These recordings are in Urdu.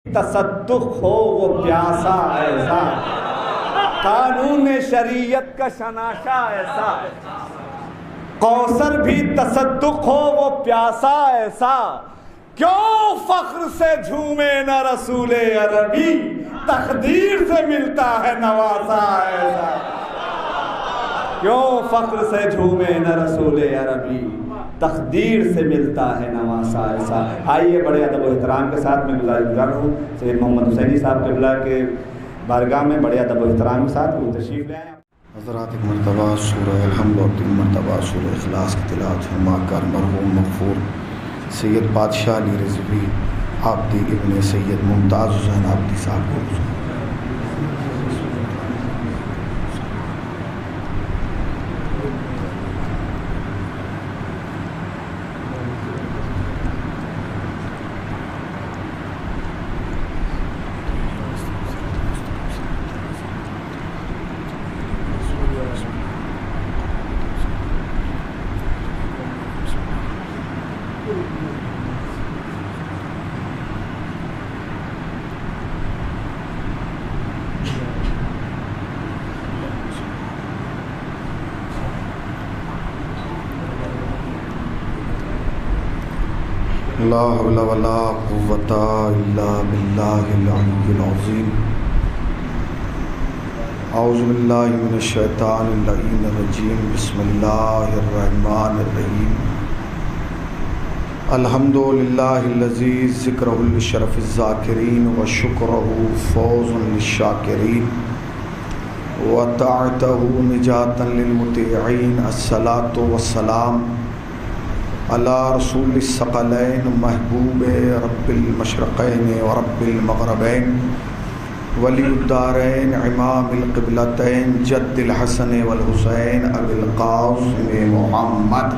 تصدق ہو وہ پیاسا ایسا، قانون شریعت کا شناشا ایسا، کوثر بھی تصدق ہو وہ پیاسا ایسا، کیوں فخر سے جھومے نہ رسول عربی، تقدیر سے ملتا ہے نوازا ایسا، کیوں فخر سے جھومے نہ رسول عربی، تقدیر سے ملتا ہے نوازا ایسا۔ آئیے بڑے ادب و احترام کے ساتھ میں گزار ہوں سید محمد حسینی صاحب قبلہ کے بارگاہ میں بڑے ادب و احترام کے ساتھ وہ تشریف لے آئیں۔ حضرات ایک مرتبہ سورہ الحمد اور 3 مرتبہ سورہ اخلاص کی تلاوت فرما کر مرحوم مغفور سید بادشاہ علی رضوی عابدی ابن سید ممتاز حسین عابدی صاحب کو لا حول ولا قوة الا باللہ العلی العظیم۔ اعوذ باللہ من الشیطان اللعین الرجیم، بسم اللہ الرحمن الرحیم۔ الحمد للہ الذی ذکرہ لشرف الذاکرین وشکرہ فوز للشاکرین وطاعتہ نجاة للمطیعین۔ الصلاة والسلام علی رسول الثقلین محبوب رب المشرقین ورب المغربین ولی الدارین امام القبلتین جد الحسن والحسین ابی القاسم محمد۔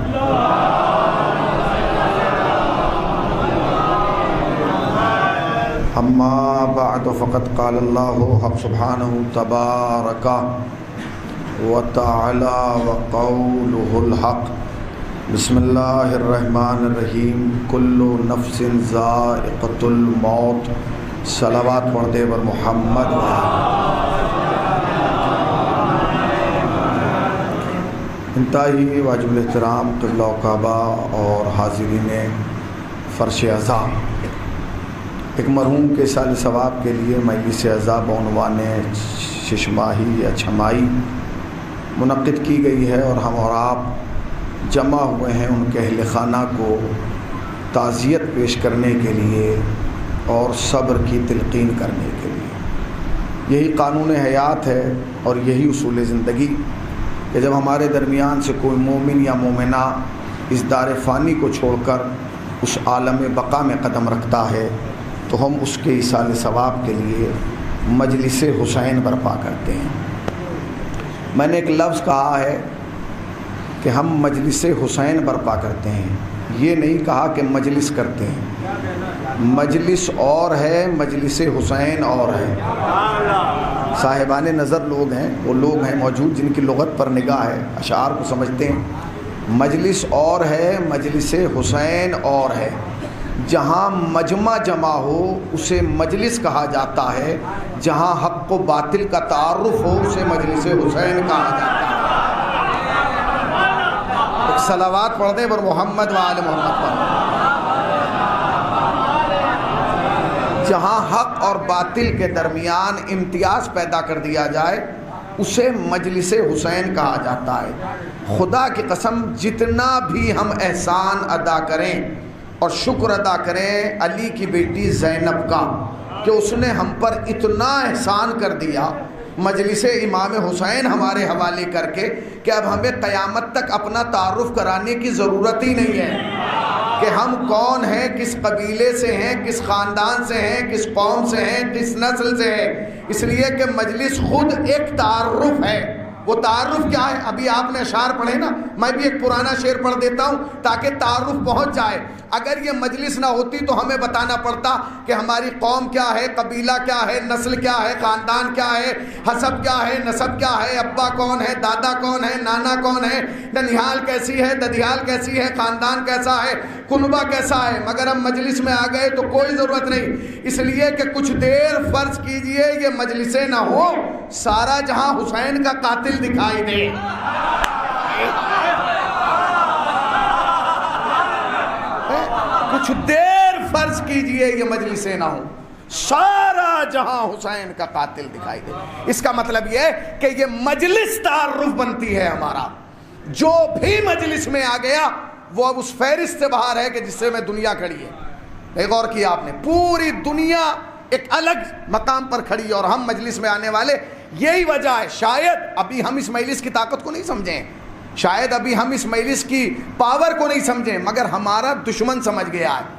اما بعد فقد قال اللہ حق سبحانہ تبارک وتعالی وقولہ الحق۔ بسم اللہ الرحمن الرحیم۔ کل نفس ذائقۃ الموت۔ صلوات پڑھ دے بر محمد۔ انتہائی واجب الاحترام قبلہ و کعبہ اور حاضرین فرش عزا، ایک مرحوم کے سال ثواب کے لیے مجلس عزا بعنوان ششماہی یا چھمائی منعقد کی گئی ہے، اور ہم اور آپ جمع ہوئے ہیں ان کے اہل خانہ کو تعزیت پیش کرنے کے لیے اور صبر کی تلقین کرنے کے لیے۔ یہی قانون حیات ہے اور یہی اصول زندگی کہ جب ہمارے درمیان سے کوئی مومن یا مومنہ اس دار فانی کو چھوڑ کر اس عالم بقا میں قدم رکھتا ہے تو ہم اس کے ایصال ثواب کے لیے مجلس حسین برپا کرتے ہیں۔ میں نے ایک لفظ کہا ہے کہ ہم مجلس حسین برپا کرتے ہیں، یہ نہیں کہا کہ مجلس کرتے ہیں۔ مجلس اور ہے، مجلس حسین اور ہے۔ صاحبان نظر لوگ ہیں، وہ لوگ ہیں موجود جن کی لغت پر نگاہ ہے، اشعار کو سمجھتے ہیں۔ مجلس اور ہے، مجلس حسین اور ہے۔ جہاں مجمع جمع ہو اسے مجلس کہا جاتا ہے، جہاں حق و باطل کا تعارف ہو اسے مجلس حسین کہا جاتا ہے۔ صلوات پڑھ دیں پر محمد و آل محمد پر۔ جہاں حق اور باطل کے درمیان امتیاز پیدا کر دیا جائے اسے مجلس حسین کہا جاتا ہے۔ خدا کی قسم جتنا بھی ہم احسان ادا کریں اور شکر ادا کریں علی کی بیٹی زینب کا کہ اس نے ہم پر اتنا احسان کر دیا مجلس امام حسین ہمارے حوالے کر کے کہ اب ہمیں قیامت تک اپنا تعارف کرانے کی ضرورت ہی نہیں ہے کہ ہم کون ہیں، کس قبیلے سے ہیں، کس خاندان سے ہیں، کس قوم سے ہیں، کس نسل سے ہیں، اس لیے کہ مجلس خود ایک تعارف ہے۔ وہ تعارف کیا ہے؟ ابھی آپ نے اشعار پڑھے نا، میں بھی ایک پرانا شعر پڑھ دیتا ہوں تاکہ تعارف پہنچ جائے. اگر یہ مجلس نہ ہوتی تو ہمیں بتانا پڑتا کہ ہماری قوم کیا ہے, قبیلہ کیا ہے, نسل کیا ہے, خاندان کیا ہے, حسب کیا ہے, نسب کیا ہے, ابا کون ہے, دادا کون ہے, نانا کون ہے, ننیال کیسی ہے, ددیال کیسی ہے, خاندان کیسا ہے, کنبہ کیسا ہے. مگر ہم مجلس میں آ گئے تو کوئی ضرورت نہیں, اس لیے کہ کچھ دیر فرض کیجئے یہ مجلسیں نہ ہو, سارا جہاں حسین کا قاتل دکھائی دے. کچھ دیر فرض کیجئے یہ مجلسیں نہ ہوں, سارا جہاں حسین کا قاتل دکھائی دے. اس کا مطلب یہ ہے کہ یہ مجلس تعارف بنتی ہے ہمارا. جو بھی مجلس میں آ گیا وہ اب اس فہرست سے باہر ہے کہ جس سے میں دنیا کھڑی ہے. ایک غور کیا آپ نے, پوری دنیا ایک الگ مقام پر کھڑی ہے اور ہم مجلس میں آنے والے. یہی وجہ ہے, شاید ابھی ہم اس مجلس کی طاقت کو نہیں سمجھیں, شاید ابھی ہم اس مجلس کی پاور کو نہیں سمجھیں, مگر ہمارا دشمن سمجھ گیا ہے.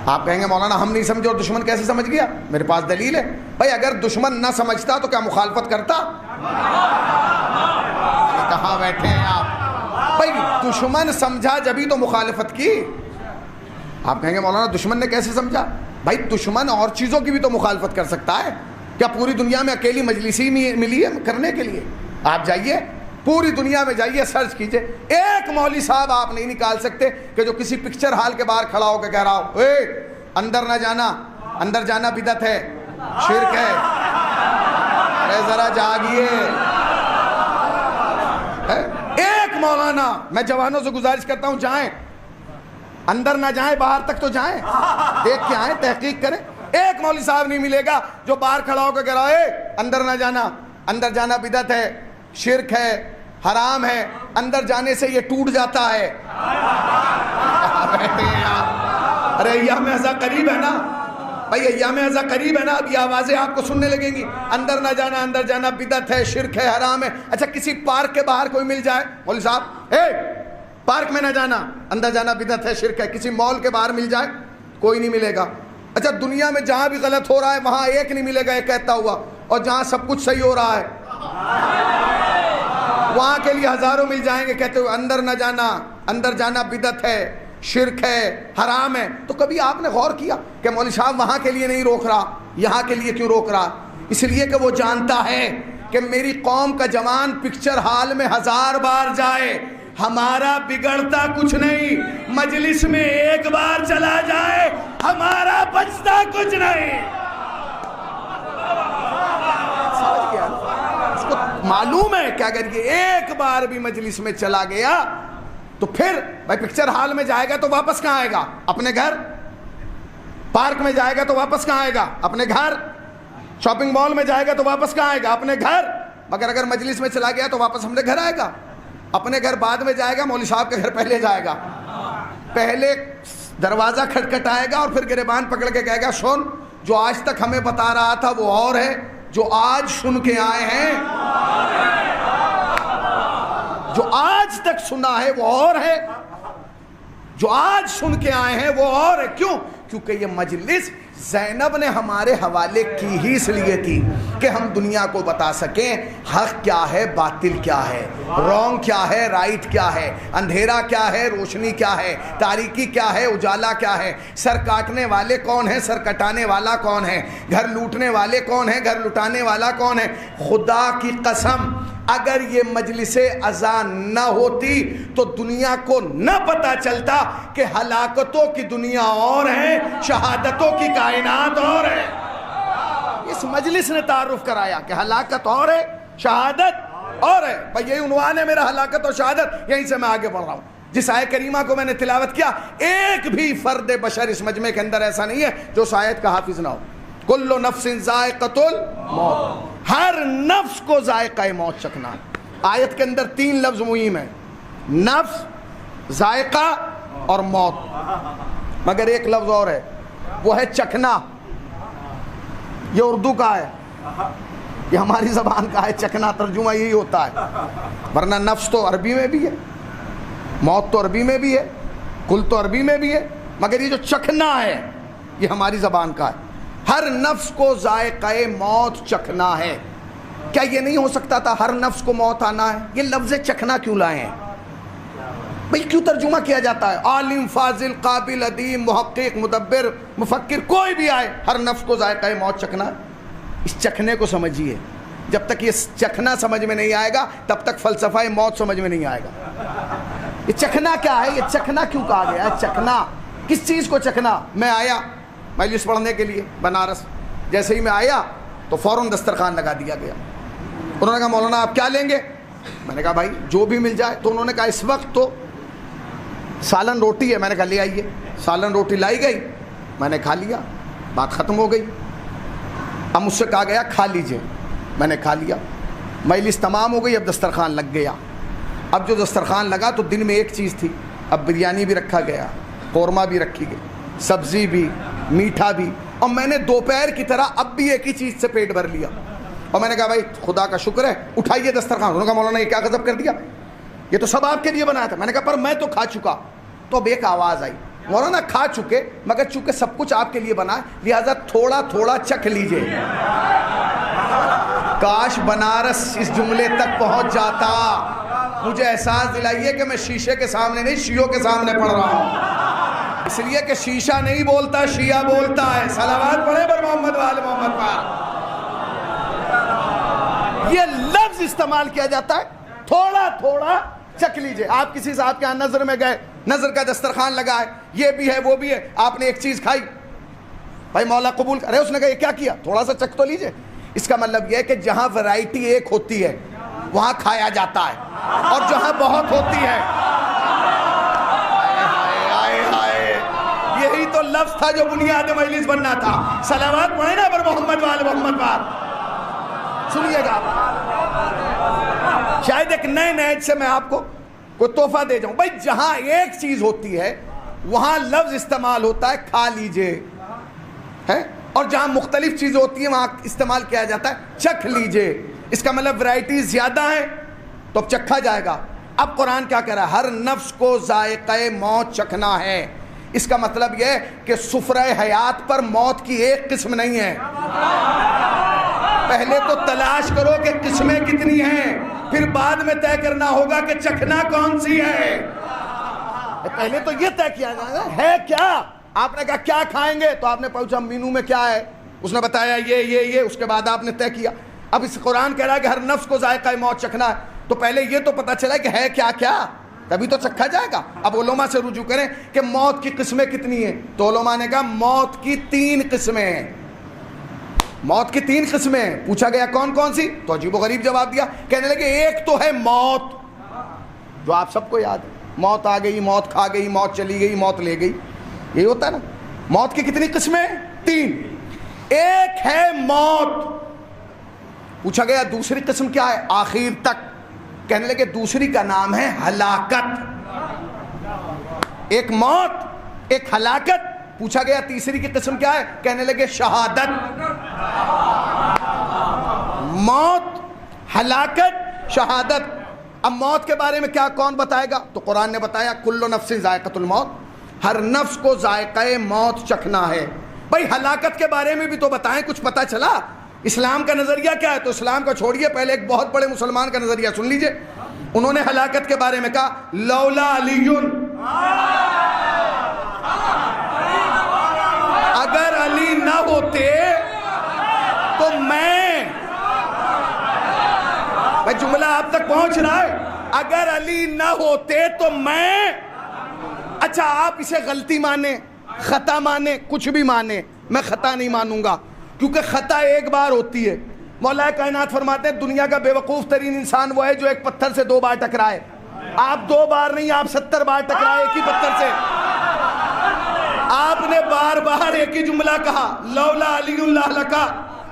آپ کہیں گے مولانا ہم نہیں سمجھے اور دشمن کیسے سمجھ گیا؟ میرے پاس دلیل ہے. بھائی اگر دشمن نہ سمجھتا تو کیا مخالفت کرتا؟ کہاں بیٹھے ہیں آپ؟ بھائی دشمن سمجھا جبھی تو مخالفت کی. آپ کہیں گے مولانا دشمن نے کیسے سمجھا؟ بھائی دشمن اور چیزوں کی بھی تو مخالفت کر سکتا ہے. کیا پوری دنیا میں اکیلی مجلسی ملی ہے کرنے کے لیے؟ آپ جائیے پوری دنیا میں جائیے, سرچ کیجئے, ایک مولوی صاحب آپ نہیں نکال سکتے کہ جو کسی پکچر ہال کے باہر کھڑا ہو کے کہہ رہا ہو اے اندر نہ جانا, اندر جانا بدعت ہے, شرک ہے. ارے ذرا جاگیے. ایک مولانا, میں جوانوں سے گزارش کرتا ہوں جائیں, اندر نہ جائیں باہر تک تو جائیں, دیکھ کے آئیں, تحقیق کریں. ایک مولوی صاحب نہیں ملے گا جو باہر کھڑا ہو کے کہہ رہا ہے اندر نہ جانا, اندر جانا بدعت ہے, شرک ہے, حرام ہے, اندر جانے سے یہ ٹوٹ جاتا ہے. ارے ایام ازا قریب ہے نا بھائی, ایام ازا قریب ہے نا, اب یہ آوازیں آپ کو سننے لگیں گی, اندر نہ جانا, اندر جانا بدعت ہے, شرک ہے, حرام ہے. اچھا کسی پارک کے باہر کوئی مل جائے, مولوی صاحب پارک میں نہ جانا, اندر جانا بدعت ہے, شرک ہے. کسی مال کے باہر مل جائے, کوئی نہیں ملے گا. اچھا دنیا میں جہاں بھی غلط ہو رہا ہے وہاں ایک نہیں ملے گا یہ کہتا ہوا, اور جہاں سب کچھ صحیح ہو رہا ہے وہاں کے لیے ہزاروں مل جائیں گے کہتے ہوئے اندر نہ جانا, اندر جانا بدعت ہے, شرک ہے, حرام ہے. تو کبھی آپ نے غور کیا کہ مولوی صاحب وہاں کے لیے نہیں روک رہا, یہاں کے لیے کیوں روک رہا؟ اس لیے کہ وہ جانتا ہے کہ میری قوم کا جوان پکچر ہال میں 1000 بار جائے, ہمارا بگڑتا کچھ نہیں. مجلس میں ایک بار چلا جائے ہمارا بچتا کچھ نہیں. سمجھ گیا؟ اس کو معلوم ہے کہ اگر یہ ایک بار بھی مجلس میں چلا گیا تو پھر بھائی پکچر ہال میں جائے گا تو واپس کہاں آئے گا؟ اپنے گھر. پارک میں جائے گا تو واپس کہاں آئے گا؟ اپنے گھر. شاپنگ مال میں جائے گا تو واپس کہاں آئے گا؟ اپنے گھر. مگر اگر مجلس میں چلا گیا تو واپس ہم نے گھر آئے گا. اپنے گھر بعد میں جائے گا, مولوی صاحب کے گھر پہلے جائے گا. پہلے دروازہ کھٹکھٹائے گا اور پھر گریبان پکڑ کے کہے گا سن, جو آج تک ہمیں بتا رہا تھا وہ اور ہے, جو آج سن کے آئے ہیں, جو آج تک سنا ہے وہ اور ہے, جو آج سن کے آئے ہیں وہ اور ہے. کیوں؟ کیونکہ یہ مجلس زینب نے ہمارے حوالے کی ہی اس لیے تھی کہ ہم دنیا کو بتا سکیں حق کیا ہے, باطل کیا ہے, رونگ کیا ہے, رائٹ کیا ہے, اندھیرا کیا ہے, روشنی کیا ہے, تاریکی کیا ہے, اجالا کیا ہے, سر کاٹنے والے کون ہیں, سر کٹانے والا کون ہے, گھر لوٹنے والے کون ہیں, گھر لٹانے والا کون ہے. خدا کی قسم اگر یہ مجلس اذان نہ ہوتی تو دنیا کو نہ پتا چلتا کہ ہلاکتوں کی دنیا اور ہے, شہادتوں کی کائنات اور ہے. اس مجلس نے تعارف کرایا کہ ہلاکت اور ہے, شہادت اور ہے. بھائی یہی عنوان ہے میرا, ہلاکت اور شہادت. یہیں سے میں آگے بڑھ رہا ہوں. جس آیت کریمہ کو میں نے تلاوت کیا, ایک بھی فرد بشر اس مجمع کے اندر ایسا نہیں ہے جو اس آیت کا حافظ نہ ہو. کل نفس ذائقۃ الموت, ہر نفس کو ذائقہ موت چکھنا. آیت کے اندر 3 لفظ مہم ہیں, نفس, ذائقہ اور موت. مگر ایک لفظ اور ہے, وہ ہے چکھنا. یہ اردو کا ہے, یہ ہماری زبان کا ہے. چکھنا ترجمہ یہی ہوتا ہے, ورنہ نفس تو عربی میں بھی ہے, موت تو عربی میں بھی ہے, کل تو عربی میں بھی ہے. مگر یہ جو چکھنا ہے یہ ہماری زبان کا ہے. ہر نفس کو ذائقہ موت چکھنا ہے. کیا یہ نہیں ہو سکتا تھا ہر نفس کو موت آنا ہے؟ یہ لفظ چکھنا کیوں لائے ہیں؟ بھئی کیوں ترجمہ کیا جاتا ہے؟ عالم، فاضل، قابل، ادیم، محقق، مدبر، مفکر، کوئی بھی آئے، ہر نفس کو ذائقہ موت چکھنا ہے۔ اس چکھنے کو سمجھیے، جب تک یہ چکھنا سمجھ میں نہیں آئے گا تب تک فلسفہ موت سمجھ میں نہیں آئے گا۔ یہ چکھنا کیا ہے؟ یہ چکھنا کیوں کہا گیا ہے؟ چکھنا کس چیز کو چکھنا؟ میں آیا مجلس پڑھنے کے لیے بنارس، جیسے ہی میں آیا تو فوراً دسترخوان لگا دیا گیا۔ انہوں نے کہا مولانا آپ کیا لیں گے؟ میں نے کہا بھائی جو بھی مل جائے۔ تو انہوں نے کہا اس وقت تو سالن روٹی ہے۔ میں نے کہا لے آئیے۔ سالن روٹی لائی گئی، میں نے کھا لیا، بات ختم ہو گئی۔ اب مجھ سے کہا گیا کھا لیجئے، میں نے کھا لیا، مجلس تمام ہو گئی، اب دسترخوان لگ گیا۔ اب جو دسترخوان لگا تو دن میں ایک چیز تھی، اب بریانی بھی رکھا گیا، قورمہ بھی رکھی گئی، سبزی بھی، میٹھا بھی، اور میں نے دوپہر کی طرح اب بھی ایک ہی چیز سے پیٹ بھر لیا۔ اور میں نے کہا بھائی خدا کا شکر ہے، اٹھائیے دسترخوان۔ انہوں نے کہا مولانا یہ کیا غضب کر دیا، یہ تو سب آپ کے لیے بنایا تھا۔ میں نے کہا پر میں تو کھا چکا۔ تو اب ایک آواز آئی، مولانا کھا چکے مگر چونکہ سب کچھ آپ کے لیے بنا ہے لہٰذا تھوڑا تھوڑا چکھ لیجئے۔ کاش بنارس اس جملے تک پہنچ جاتا۔ مجھے احساس دلائیے کہ میں شیشے کے سامنے نہیں شیعوں کے سامنے پڑھ رہا ہوں، اس لیے کہ شیشہ نہیں بولتا، شیعہ بولتا ہے۔ صلوات پڑھے بر محمد وآل محمد پر۔ یہ لفظ استعمال کیا جاتا ہے تھوڑا تھوڑا چکھ لیجئے۔ آپ کسی صاحب کے یہاں نظر میں گئے، نظر کا دسترخوان لگا ہے، یہ بھی ہے وہ بھی ہے، آپ نے ایک چیز کھائی، بھائی مولا قبول کرے، اس نے کہا یہ کیا کیا، تھوڑا سا چکھ تو لیجئے۔ اس کا مطلب یہ ہے کہ جہاں ورائٹی ایک ہوتی ہے وہاں کھایا جاتا ہے، اور جہاں بہت ہوتی ہے، یہی تو لفظ تھا جو بنیاد مجلس بننا تھا۔ صلوات پڑھیں نا پر محمد وآل محمد پر۔ سنیے گا، شاید ایک نئے نہج سے میں آپ کو کوئی تحفہ دے جاؤں۔ بھائی جہاں ایک چیز ہوتی ہے وہاں لفظ استعمال ہوتا ہے کھا لیجئے، ہے، اور جہاں مختلف چیزیں ہوتی ہیں وہاں استعمال کیا جاتا ہے چکھ لیجئے۔ اس کا مطلب ورائٹی زیادہ ہے تو اب چکھا جائے گا۔ اب قرآن کیا کہہ رہا ہے؟ ہر نفس کو ذائقہ موت چکھنا ہے۔ اس کا مطلب یہ کہ سفرہ حیات پر موت کی ایک قسم نہیں ہے۔ پہلے تو تلاش کرو کہ قسمیں کتنی ہیں، پھر بعد میں طے کرنا ہوگا کہ چکھنا کون سی ہے۔ پہلے تو یہ طے کیا جائے ہے کیا۔ آپ نے کہا کیا کھائیں گے، تو آپ نے پوچھا مینو میں کیا ہے، اس نے بتایا یہ، اس کے بعد آپ نے طے کیا۔ اب اس قرآن کہہ رہا ہے کہ ہر نفس کو ذائقہ موت چکھنا ہے، تو پہلے یہ تو پتا چلا کہ ہے کیا کیا، تبھی تو چکھا جائے گا۔ اب علماء سے رجوع کریں کہ موت کی قسمیں کتنی ہیں، تو علماء نے کہا موت کی 3 قسمیں ہیں۔ موت کی 3 قسمیں ہیں۔ پوچھا گیا کون کون سی، تو عجیب و غریب جواب دیا، کہنے لگے ایک تو ہے موت، جو آپ سب کو یاد ہے، موت آ گئی، موت کھا گئی، موت چلی گئی، موت لے گئی، یہی ہوتا ہے نا۔ موت کی کتنی قسمیں؟ 3۔ ایک ہے موت۔ پوچھا گیا دوسری قسم کیا ہے، آخر تک، کہنے لگے دوسری کا نام ہے ہلاکت۔ ایک موت، ایک ہلاکت۔ پوچھا گیا تیسری کی قسم کیا ہے، کہنے لگے شہادت۔ موت، ہلاکت، شہادت۔ اب موت کے بارے میں کیا کون بتائے گا، تو قرآن نے بتایا کل نفس ذائقۃ الموت، ہر نفس کو ذائقہ موت چکھنا ہے۔ بھائی ہلاکت کے بارے میں بھی تو بتائیں، کچھ پتہ چلا اسلام کا نظریہ کیا ہے۔ تو اسلام کا چھوڑیے، پہلے ایک بہت بڑے مسلمان کا نظریہ سن لیجئے۔ انہوں نے ہلاکت کے بارے میں کہا لولا علی، اگر علی نہ ہوتے تو میں، بھائی جملہ آپ تک پہنچ رہا ہے، اگر علی نہ ہوتے تو میں، اچھا آپ اسے غلطی مانیں، خطا مانیں، کچھ بھی مانیں، میں خطا نہیں مانوں گا، کیونکہ خطا ایک بار ہوتی ہے۔ مولا کائنات فرماتے ہیں دنیا کا بے وقوف ترین انسان وہ ہے جو ایک پتھر سے 2 بار ٹکرائے۔ آپ 2 بار نہیں، آپ 70 بار ٹکرائے ایک ہی پتھر سے۔ آپ نے بار بار ایک ہی جملہ کہا لولا علی لہلکا،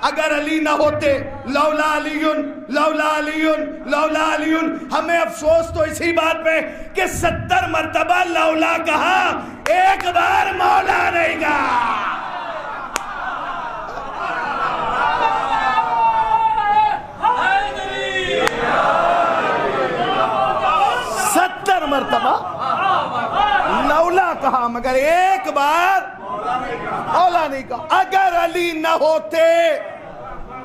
اگر علی نہ ہوتے، لولا علی، لولا علی، لولا علی۔ ہمیں افسوس تو اسی بات پہ کہ 70 مرتبہ لولا کہا، ایک بار مولا نہیں کہا۔ 70 مرتبہ لولا کہا مگر ایک بار مولا نہیں کہا۔ اگر علی نہ ہوتے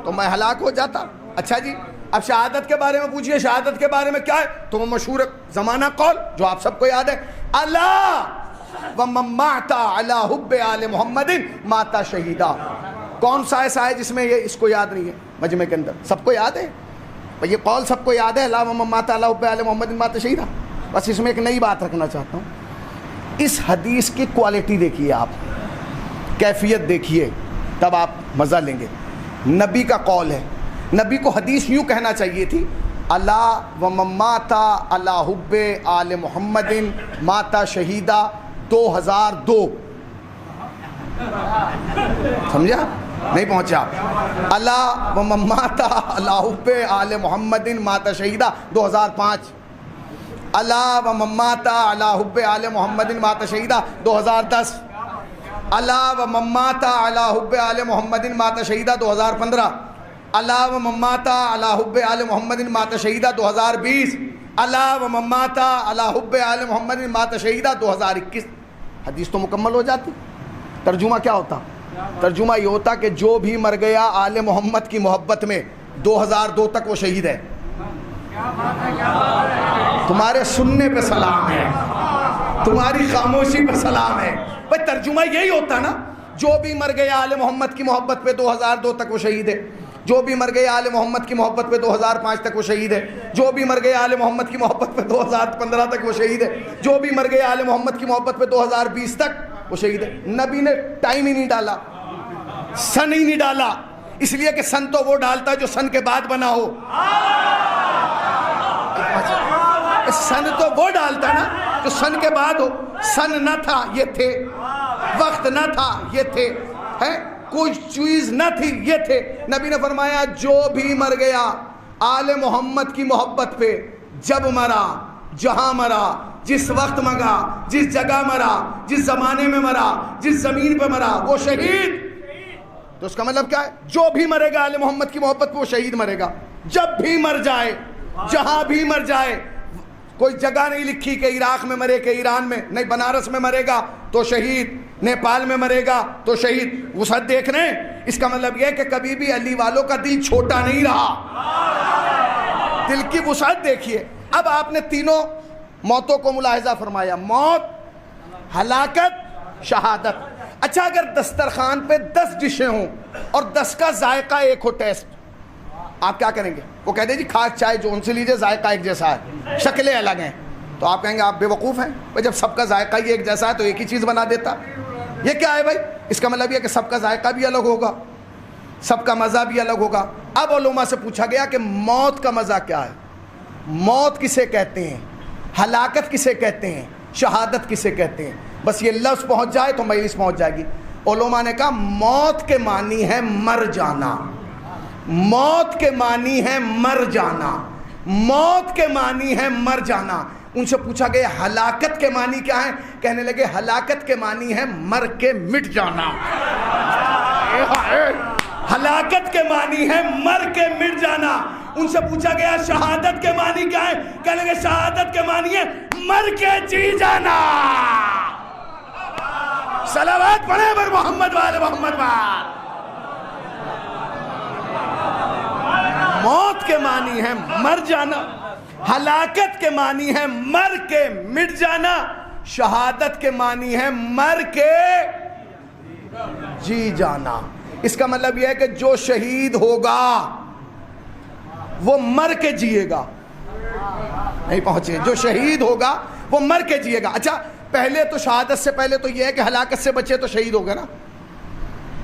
تو میں ہلاک ہو جاتا۔ اچھا جی، اب شہادت کے بارے میں پوچھئے شہادت کے بارے میں کیا ہے؟ تو وہ مشہور زمانہ قول جو آپ سب کو یاد ہے، اللہ ومن مات علی حب آل محمد مات شہیدا. کون سا ایسا ہے جس میں یہ اس کو یاد نہیں ہے؟ مجمع کے اندر سب کو یاد ہے، یہ قول سب کو یاد ہے، اللہ ومن مات علی حب آل محمد مات شہیدا. بس اس میں ایک نئی بات رکھنا چاہتا ہوں، اس حدیث کی کوالٹی دیکھیے، آپ کیفیت دیکھیے، تب آپ مزہ لیں گے. نبی کا قول ہے، نبی کو حدیث یوں کہنا چاہیے تھی، اللہ ومن مات علی حب آل محمد مات شہیدا 2002. سمجھا؟ نہیں پہنچا. اللہ ومن مات علی حب آل محمد مات شہیدا 2005. اللہ ومن مات علی حب آل محمد مات شہیدا 2010. اللہ ومن مات علی حب آل محمد مات شہیدا 2015. اللہ ومن مات علی حب آل محمد مات شہیدا 2020. اللہ ومن مات علی حب آل محمد مات شہیدا 2021. حدیث تو مکمل ہو جاتی. ترجمہ کیا ہوتا؟ ترجمہ یہ ہوتا کہ جو بھی مر گیا آل محمد کی محبت میں 2002 تک وہ شہید ہے. تمہارے سننے پہ سلام ہے، تمہاری خاموشی پہ سلام ہے. بھائی ترجمہ یہی ہوتا نا، جو بھی مر گیا آل محمد کی محبت پہ 2002 تک وہ شہید ہے، جو بھی مر گیا آل محمد کی محبت پہ 2005 تک وہ شہید ہے، جو بھی مر گیا آل محمد کی محبت پہ 2015 تک وہ شہید ہے، جو بھی مر گیا آل محمد کی محبت پہ 2020 تک وہ شہید ہے. نبی نے ٹائم ہی نہیں ڈالا، سن ہی نہیں ڈالا، اس لیے کہ سن تو وہ ڈالتا ہے جو سن کے بعد بنا ہو. سن تو وہ ڈالتا نا جو سن کے بعد ہو. سن نہ تھا یہ تھے، وقت نہ تھا یہ تھے، کوئی چیز نہ تھی یہ تھے. نبی نے فرمایا جو بھی مر گیا آل محمد کی محبت پہ، جب مرا، جہاں مرا، جس وقت مرا، جس جگہ مرا، جس زمانے میں مرا، جس زمین پہ مرا، وہ شہید. تو اس کا مطلب کیا ہے؟ جو بھی مرے گا آل محمد کی محبت پہ وہ شہید مرے گا. جب بھی مر جائے، جہاں بھی مر جائے. کوئی جگہ نہیں لکھی کہ عراق میں مرے کہ ایران میں، نہیں، بنارس میں مرے گا تو شہید، نیپال میں مرے گا تو شہید. وسعت دیکھ رہے ہیں؟ اس کا مطلب یہ ہے کہ کبھی بھی علی والوں کا دل چھوٹا نہیں رہا. دل کی وسعت دیکھیے. اب آپ نے تینوں موتوں کو ملاحظہ فرمایا، موت، ہلاکت، شہادت. اچھا اگر دسترخوان پہ 10 ڈشیں ہوں اور 10 کا ذائقہ ایک ہو، ٹیسٹ، آپ کیا کریں گے؟ وہ کہہ دیں جی خاص چائے جو ان سے لیجئے، ذائقہ ایک جیسا ہے، شکلیں الگ ہیں. تو آپ کہیں گے آپ بے وقوف ہیں، جب سب کا ذائقہ ہی ایک جیسا ہے تو ایک ہی چیز بنا دیتا. یہ کیا ہے بھائی؟ اس کا مطلب یہ کہ سب کا ذائقہ بھی الگ ہوگا، سب کا مزہ بھی الگ ہوگا. اب علماء سے پوچھا گیا کہ موت کا مزہ کیا ہے؟ موت کسے کہتے ہیں؟ ہلاکت کسے کہتے ہیں؟ شہادت کسے کہتے ہیں؟ بس یہ لفظ پہنچ جائے تو مجلس پہنچ جائے گی. علماء نے کہا موت کے معنی ہے مر جانا، موت کے معنی ہے مر جانا، موت کے معنی ہے مر جانا. ان سے پوچھا گیا ہلاکت کے معنی کیا ہے؟ کہنے لگے ہلاکت کے معنی ہے مر کے مٹ جانا. ہلاکت کے معنی ہے مر کے مٹ جانا. ان سے پوچھا گیا شہادت کے معنی کیا ہے؟ کہنے لگے شہادت کے معنی ہے مر کے جی جانا. صلوات پڑھیں بر محمد وآل محمد وآل. موت کے معنی ہے مر جانا، ہلاکت کے معنی ہے مر کے مٹ جانا، شہادت کے معنی ہے مر کے جی جانا. اس کا مطلب یہ ہے کہ جو شہید ہوگا وہ مر کے جیے گا. نہیں پہنچے؟ جو شہید ہوگا وہ مر کے جیے گا. اچھا پہلے تو شہادت سے پہلے تو یہ ہے کہ ہلاکت سے بچے تو شہید ہوگا نا.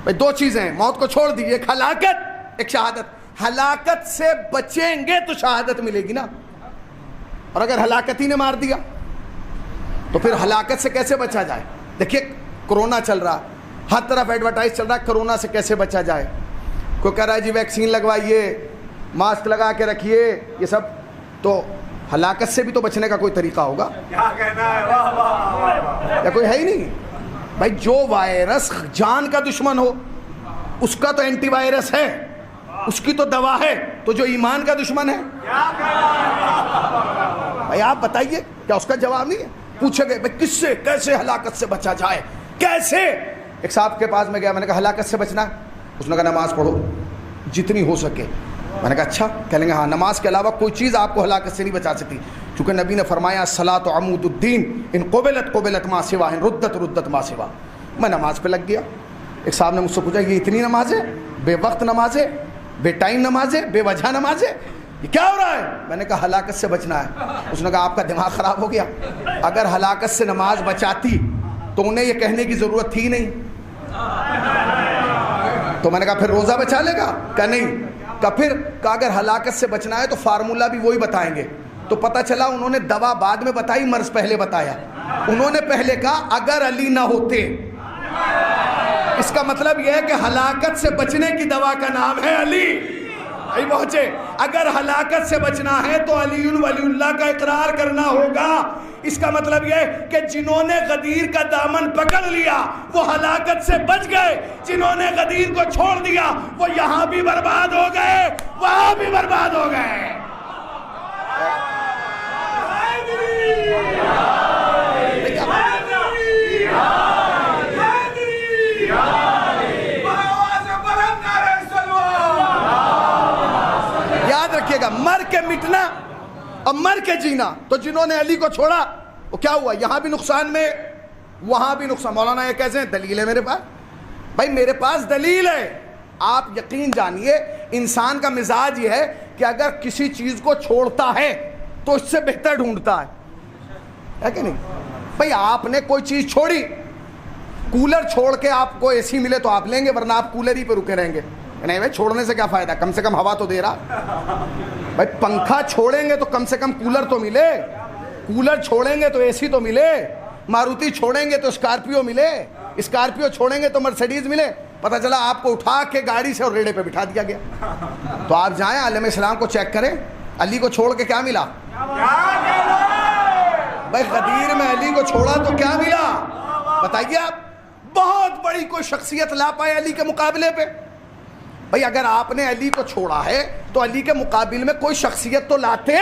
بھائی دو چیزیں ہیں، موت کو چھوڑ دیجیے، ایک ہلاکت ایک شہادت. ہلاکت سے بچیں گے تو شہادت ملے گی نا. اور اگر ہلاکت ہی نے مار دیا تو پھر ہلاکت سے کیسے بچا جائے؟ دیکھیے کرونا چل رہا، ہر طرف ایڈورٹائز چل رہا ہے کرونا سے کیسے بچا جائے. کوئی کہہ رہا ہے جی ویکسین لگوائیے، ماسک لگا کے رکھیے، یہ سب. تو ہلاکت سے بھی تو بچنے کا کوئی طریقہ ہوگا یا کوئی ہے ہی نہیں. بھائی جو وائرس جان کا دشمن ہو اس کا تو اینٹی وائرس ہے، اس کی تو دوا ہے. تو جو ایمان کا دشمن ہے بھائی آپ بتائیے، کیا اس کا جواب نہیں ہے؟ پوچھے گئے بھائی کس سے کیسے ہلاکت سے بچا جائے کیسے؟ ایک صاحب کے پاس میں گیا، میں نے کہا ہلاکت سے بچنا ہے؟ اس نے کہا نماز پڑھو جتنی ہو سکے. میں نے کہا اچھا؟ کہیں گے ہاں، نماز کے علاوہ کوئی چیز آپ کو ہلاکت سے نہیں بچا سکتی، چونکہ نبی نے فرمایا الصلاۃ عمود الدین، ان قبلت قبلت ما سوا، ان ردت ردت ما سوا۔ میں نماز پہ لگ گیا۔ ایک صاحب نے مجھ سے پوچھا یہ اتنی نمازیں، بے وقت نمازیں، بے ٹائم نمازیں، بے وجہ نمازیں، یہ کیا ہو رہا ہے؟ میں نے کہا ہلاکت سے بچنا ہے۔ اس نے کہا آپ کا دماغ خراب ہو گیا، اگر ہلاکت سے نماز بچاتی تو انہیں یہ کہنے کی ضرورت تھی نہیں۔ تو میں نے کہا پھر روزہ بچا لے گا؟ کہا نہیں۔ کہا پھر؟ کہا اگر ہلاکت سے بچنا ہے تو فارمولہ بھی وہی بتائیں گے۔ تو پتہ چلا انہوں نے دوا بعد میں بتائی، مرض پہلے بتایا۔ انہوں نے پہلے کہا اگر علی نہ ہوتے، اس کا مطلب یہ ہے کہ ہلاکت سے بچنے کی دوا کا نام ہے علی۔ نہیں پہنچے؟ اگر ہلاکت سے بچنا ہے تو علی ولی اللہ کا اقرار کرنا ہوگا۔ اس کا مطلب یہ کہ جنہوں نے غدیر کا دامن پکڑ لیا وہ ہلاکت سے بچ گئے، جنہوں نے غدیر کو چھوڑ دیا وہ یہاں بھی برباد ہو گئے، وہاں بھی برباد ہو گئے۔ یاد رکھیے گا، مر کے مٹنا اور مر کے جینا۔ تو جنہوں نے علی کو چھوڑا وہ کیا ہوا؟ یہاں بھی نقصان میں، وہاں بھی نقصان۔ مولانا یہ کیسے ہیں؟ دلیل ہے میرے پاس۔ بھائی میرے پاس دلیل ہے۔ آپ یقین جانیے انسان کا مزاج یہ ہے کہ اگر کسی چیز کو چھوڑتا ہے تو اس سے بہتر ڈھونڈتا ہے کہ نہیں؟ بھائی آپ نے کوئی چیز چھوڑی، کولر چھوڑ کے آپ کو اے سی ملے تو آپ لیں گے، ورنہ آپ کولر ہی پہ رکے رہیں گے۔ نہیں بھائی چھوڑنے سے کیا فائدہ، کم سے کم ہوا تو دے رہا۔ بھائی پنکھا چھوڑیں گے تو کم سے کم کولر تو ملے، کولر چھوڑیں گے تو اے سی تو ملے، ماروتی چھوڑیں گے تو اسکارپیو ملے، اسکارپیو چھوڑیں گے تو مرسیڈیز ملے۔ پتہ چلا آپ کو اٹھا کے گاڑی سے اور ریڑے پہ بٹھا دیا گیا۔ تو آپ جائیں عالم اسلام کو چیک کریں، علی کو چھوڑ کے کیا ملا؟ بھائی غدیر میں علی کو چھوڑا تو کیا ملا بتائیے آپ؟ بہت بڑی کوئی شخصیت لا پائے علی کے مقابلے پہ۔ بھائی اگر آپ نے علی کو چھوڑا ہے تو علی کے مقابل میں کوئی شخصیت تو لاتے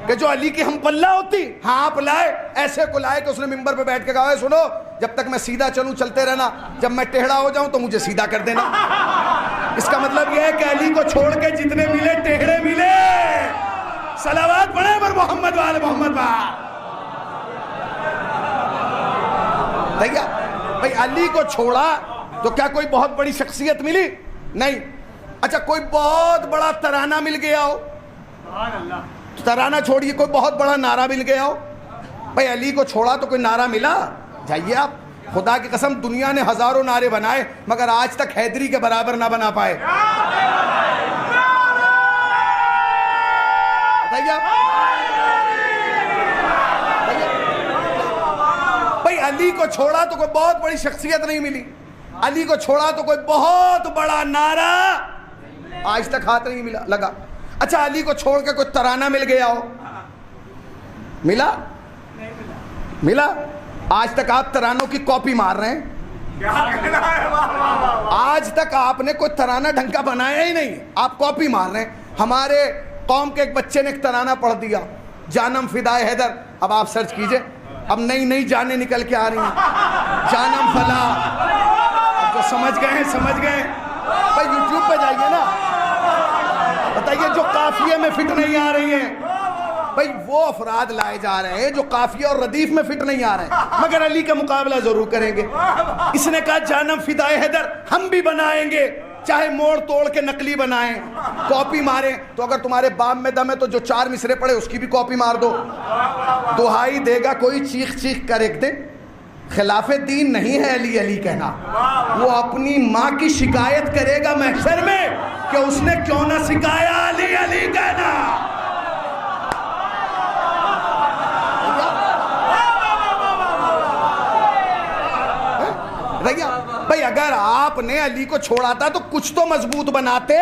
کہ جو علی کی ہم پلہ ہوتی۔ ہاں آپ لائے، ایسے کو لائے کہ اس نے ممبر پہ بیٹھ کے کہا ہے سنو جب تک میں سیدھا چلوں چلتے رہنا، جب میں ٹیڑھا ہو جاؤں تو مجھے سیدھا کر دینا۔ اس کا مطلب یہ ہے کہ علی کو چھوڑ کے جتنے ملے ٹیڑھے ملے۔ صلوات پڑھیں پر محمد وآل محمد بھائی علی کو چھوڑا تو کیا کوئی بہت بڑی شخصیت ملی؟ نہیں۔ اچھا کوئی بہت بڑا ترانہ مل گیا ہو، ترانہ چھوڑیے کوئی بہت بڑا نعرہ مل گیا ہو۔ بھائی علی کو چھوڑا تو کوئی نعرہ ملا؟ جائیے آپ، خدا کی قسم دنیا نے ہزاروں نعرے بنائے مگر آج تک حیدری کے برابر نہ بنا پائے۔ بتائیے آپ۔ بھائی علی کو چھوڑا تو کوئی بہت بڑی شخصیت نہیں ملی، علی کو چھوڑا تو کوئی بہت بڑا نعرہ آج تک ہاتھ نہیں ملا لگا۔ اچھا علی کو چھوڑ کے کوئی ترانہ مل گیا ہو، ملا؟ ملا؟ آج تک آپ ترانوں کی کاپی مار رہے ہیں۔ آج تک آپ نے کوئی ترانہ ڈھنگ کا بنایا ہی نہیں، آپ کاپی مار رہے ہیں۔ ہمارے قوم کے ایک بچے نے ایک ترانہ پڑھ دیا، جانم فدائے حیدر۔ اب آپ سرچ کیجئے، اب نئی نئی جانیں نکل کے آ رہی ہیں، جانم فلا۔ جو سمجھ گئے ہیں سمجھ گئے۔ بھائی یوٹیوب پہ جائیے نا، بتائیے جو قافیے میں فٹ نہیں آ رہی ہیں۔ بھائی وہ افراد لائے جا رہے ہیں جو قافیہ اور ردیف میں فٹ نہیں آ رہے ہیں، مگر علی کا مقابلہ ضرور کریں گے۔ اس نے کہا جانم فدائے حیدر ہم بھی بنائیں گے، چاہے موڑ توڑ کے نقلی بنائیں، کاپی ماریں۔ تو اگر تمہارے بام میں دم ہے تو جو 4 مصرے پڑے اس کی بھی کاپی مار دو۔ دہائی دے گا کوئی چیخ چیخ کر ایک دن، خلاف دین نہیں ہے علی علی کہنا۔ وہ اپنی ماں کی شکایت کرے گا محشر میں کہ اس نے کیوں نہ سکھایا علی علی کہنا۔ بھائی اگر آپ نے علی کو چھوڑا تھا تو کچھ تو مضبوط بناتے۔